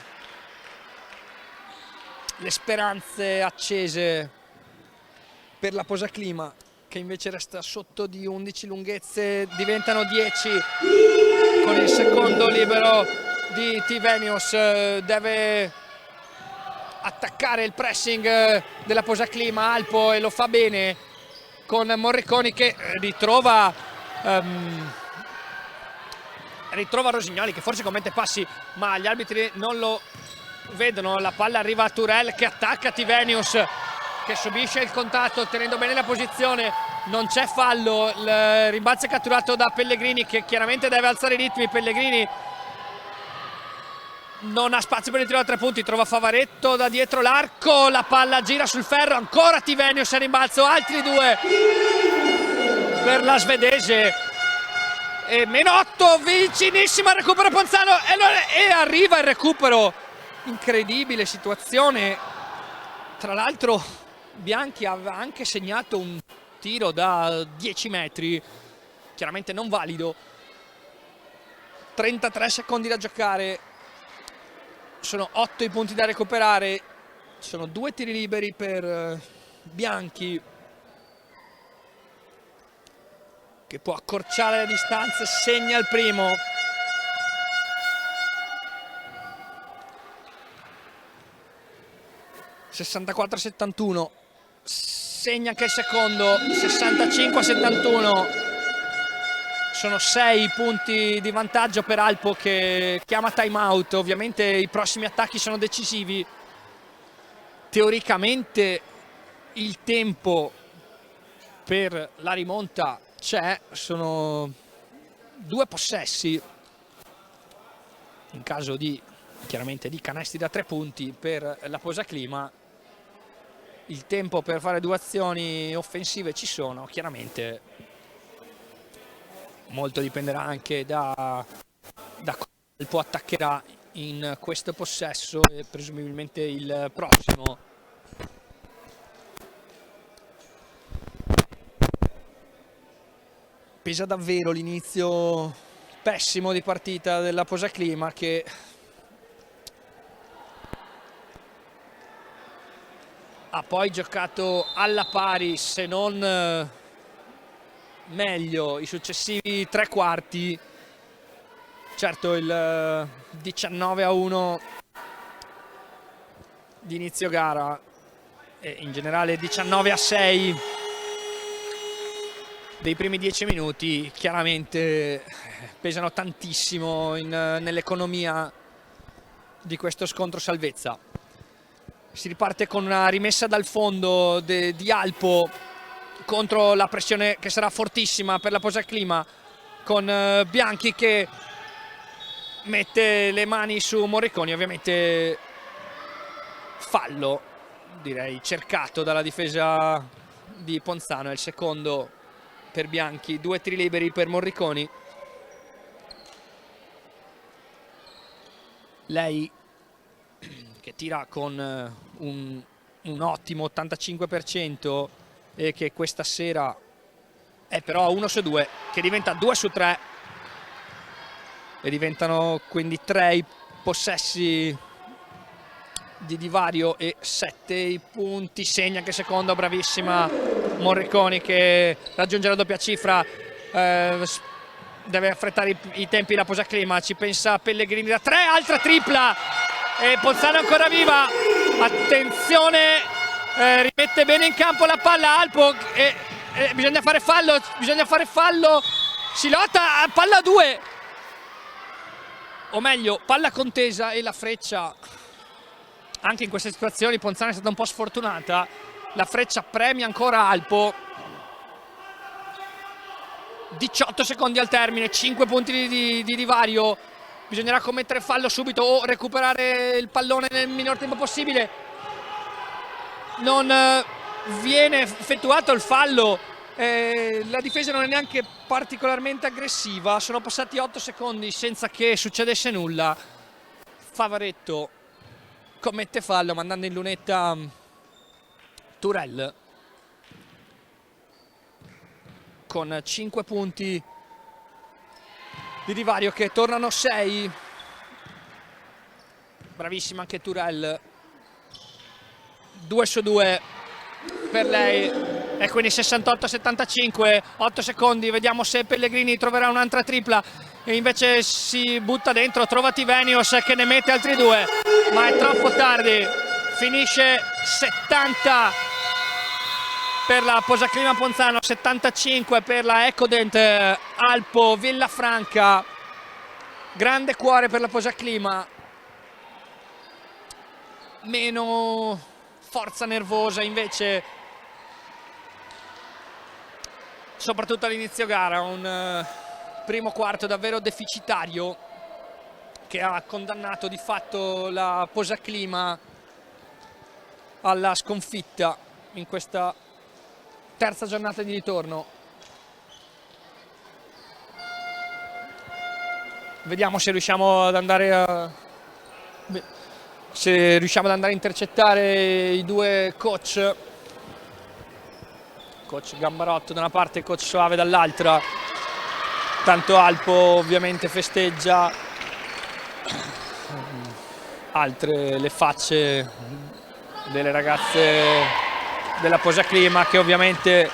le speranze accese per la Posaclima, che invece resta sotto di 11 lunghezze, diventano 10 con il secondo libero di Tivenius, deve attaccare il pressing della Posaclima Alpo e lo fa bene con Morriconi che ritrova Rosignoli, che forse commette passi ma gli arbitri non lo vedono. La palla arriva a Turel che attacca Tivenius, che subisce il contatto tenendo bene la posizione, non c'è fallo, il rimbalzo è catturato da Pellegrini, che chiaramente deve alzare i ritmi. Pellegrini non ha spazio per il tiro da 3 punti, trova Favaretto da dietro l'arco, la palla gira sul ferro, ancora Tivenius a rimbalzo, altri 2 per la svedese. E -8, vicinissimo al recupero Ponzano e arriva il recupero. Incredibile situazione. Tra l'altro Bianchi aveva anche segnato un tiro da 10 metri, chiaramente non valido. 33 secondi da giocare, sono 8 i punti da recuperare, ci sono 2 tiri liberi per Bianchi, che può accorciare le distanze, segna il primo. (64-71), segna anche il secondo. 65-71, sono 6 punti di vantaggio per Alpo, che chiama time out. Ovviamente i prossimi attacchi sono decisivi. Teoricamente il tempo per la rimonta c'è, sono 2 possessi in caso di, chiaramente, di canestri da 3 punti per la Posaclima. Il tempo per fare 2 azioni offensive ci sono, chiaramente molto dipenderà anche da come Alpo attaccherà in questo possesso e presumibilmente il prossimo. Pesa davvero l'inizio pessimo di partita della Posaclima, che ha poi giocato alla pari, se non meglio, i successivi 3 quarti. Certo, il 19-1 di inizio gara e in generale 19-6 dei primi 10 minuti chiaramente pesano tantissimo nell'economia di questo scontro salvezza. Si riparte con una rimessa dal fondo di Alpo contro la pressione che sarà fortissima per la Posaclima, con Bianchi che mette le mani su Morriconi. Ovviamente fallo, direi cercato dalla difesa di Ponzano. È il secondo per Bianchi, 2 tiri liberi per Morriconi. Lei che tira con un ottimo 85% e che questa sera è però 1 su 2, che diventa 2 su 3 e diventano quindi 3 i possessi di divario e 7 i punti. Segna anche secondo, bravissima Morriconi, che raggiunge la doppia cifra. Deve affrettare i tempi la Posaclima, ci pensa Pellegrini da 3, altra tripla e Ponzano ancora viva. Attenzione, rimette bene in campo la palla Alpo e bisogna fare fallo, si lotta a palla 2, o meglio palla contesa, e la freccia. Anche in queste situazioni Ponzano è stata un po' sfortunata, la freccia premia ancora Alpo. 18 secondi al termine, 5 punti di divario, bisognerà commettere fallo subito o recuperare il pallone nel minor tempo possibile. Non viene effettuato il fallo, la difesa non è neanche particolarmente aggressiva, sono passati 8 secondi senza che succedesse nulla. Favaretto commette fallo mandando in lunetta Turel con 5 punti di divario che tornano 6. Bravissima anche Turel, 2 su 2 per lei. E quindi 68-75, 8 secondi, vediamo se Pellegrini troverà un'altra tripla e invece si butta dentro, trova Tivenius che ne mette altri 2, ma è troppo tardi, finisce 70 per la Posaclima Ponzano, 75 per la Ecodent Alpo Villafranca. Grande cuore per la Posaclima, meno forza nervosa invece, soprattutto all'inizio gara. Un primo quarto davvero deficitario che ha condannato di fatto la Posaclima alla sconfitta in questa terza giornata di ritorno. Vediamo se riusciamo ad andare a intercettare i due coach. Coach Gambarotto da una parte e coach Soave dall'altra. Tanto Alpo ovviamente festeggia, altre le facce delle ragazze della Posaclima che ovviamente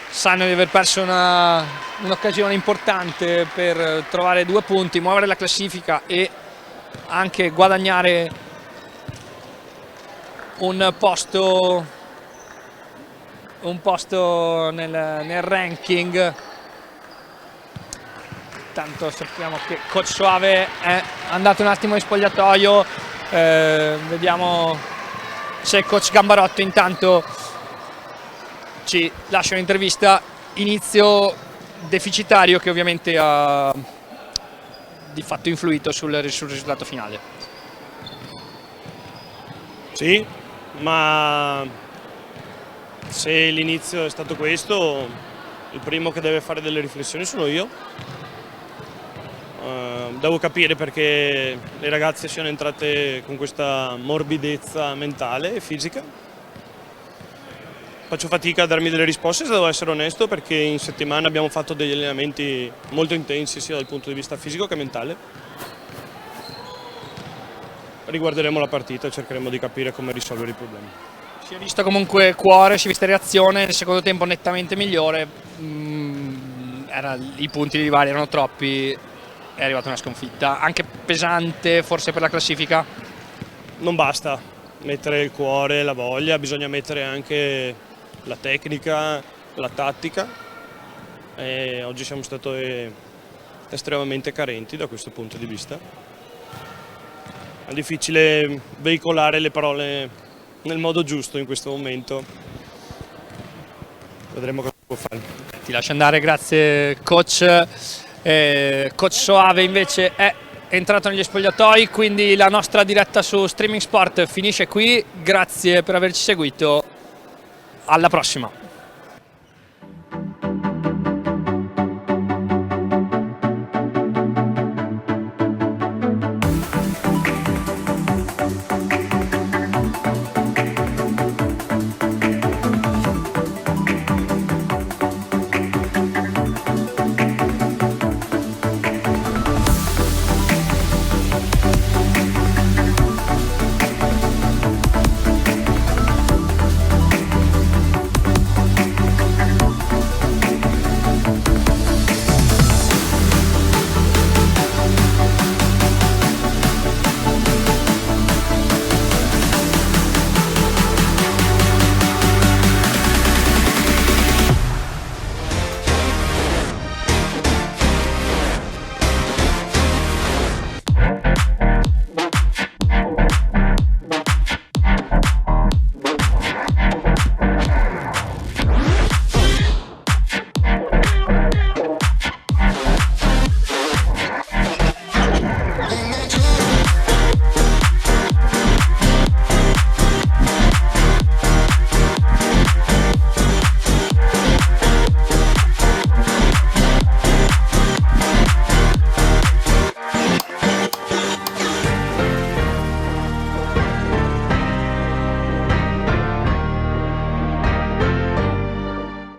sanno di aver perso un'occasione importante per trovare 2 punti, muovere la classifica e anche guadagnare un posto nel ranking. Tanto sappiamo che coach Soave è andato un attimo in spogliatoio, vediamo se coach Gambarotto intanto ci lascia un'intervista. Inizio deficitario che ovviamente ha di fatto influito sul risultato finale. Sì, ma se l'inizio è stato questo, il primo che deve fare delle riflessioni sono io. Devo capire perché le ragazze siano entrate con questa morbidezza mentale e fisica. Faccio fatica a darmi delle risposte, se devo essere onesto, perché in settimana abbiamo fatto degli allenamenti molto intensi sia dal punto di vista fisico che mentale. Riguarderemo la partita e cercheremo di capire come risolvere i problemi. Si è visto comunque cuore, si è vista reazione, nel secondo tempo nettamente migliore, i punti di divario erano troppi, è arrivata una sconfitta, anche pesante forse per la classifica. Non basta mettere il cuore, la voglia, bisogna mettere anche la tecnica, la tattica e oggi siamo stati estremamente carenti da questo punto di vista. È difficile veicolare le parole nel modo giusto in questo momento, vedremo cosa può fare. Ti lascio andare, grazie coach. Coach Soave invece è entrato negli spogliatoi, quindi la nostra diretta su Streaming Sport finisce qui, grazie per averci seguito, alla prossima.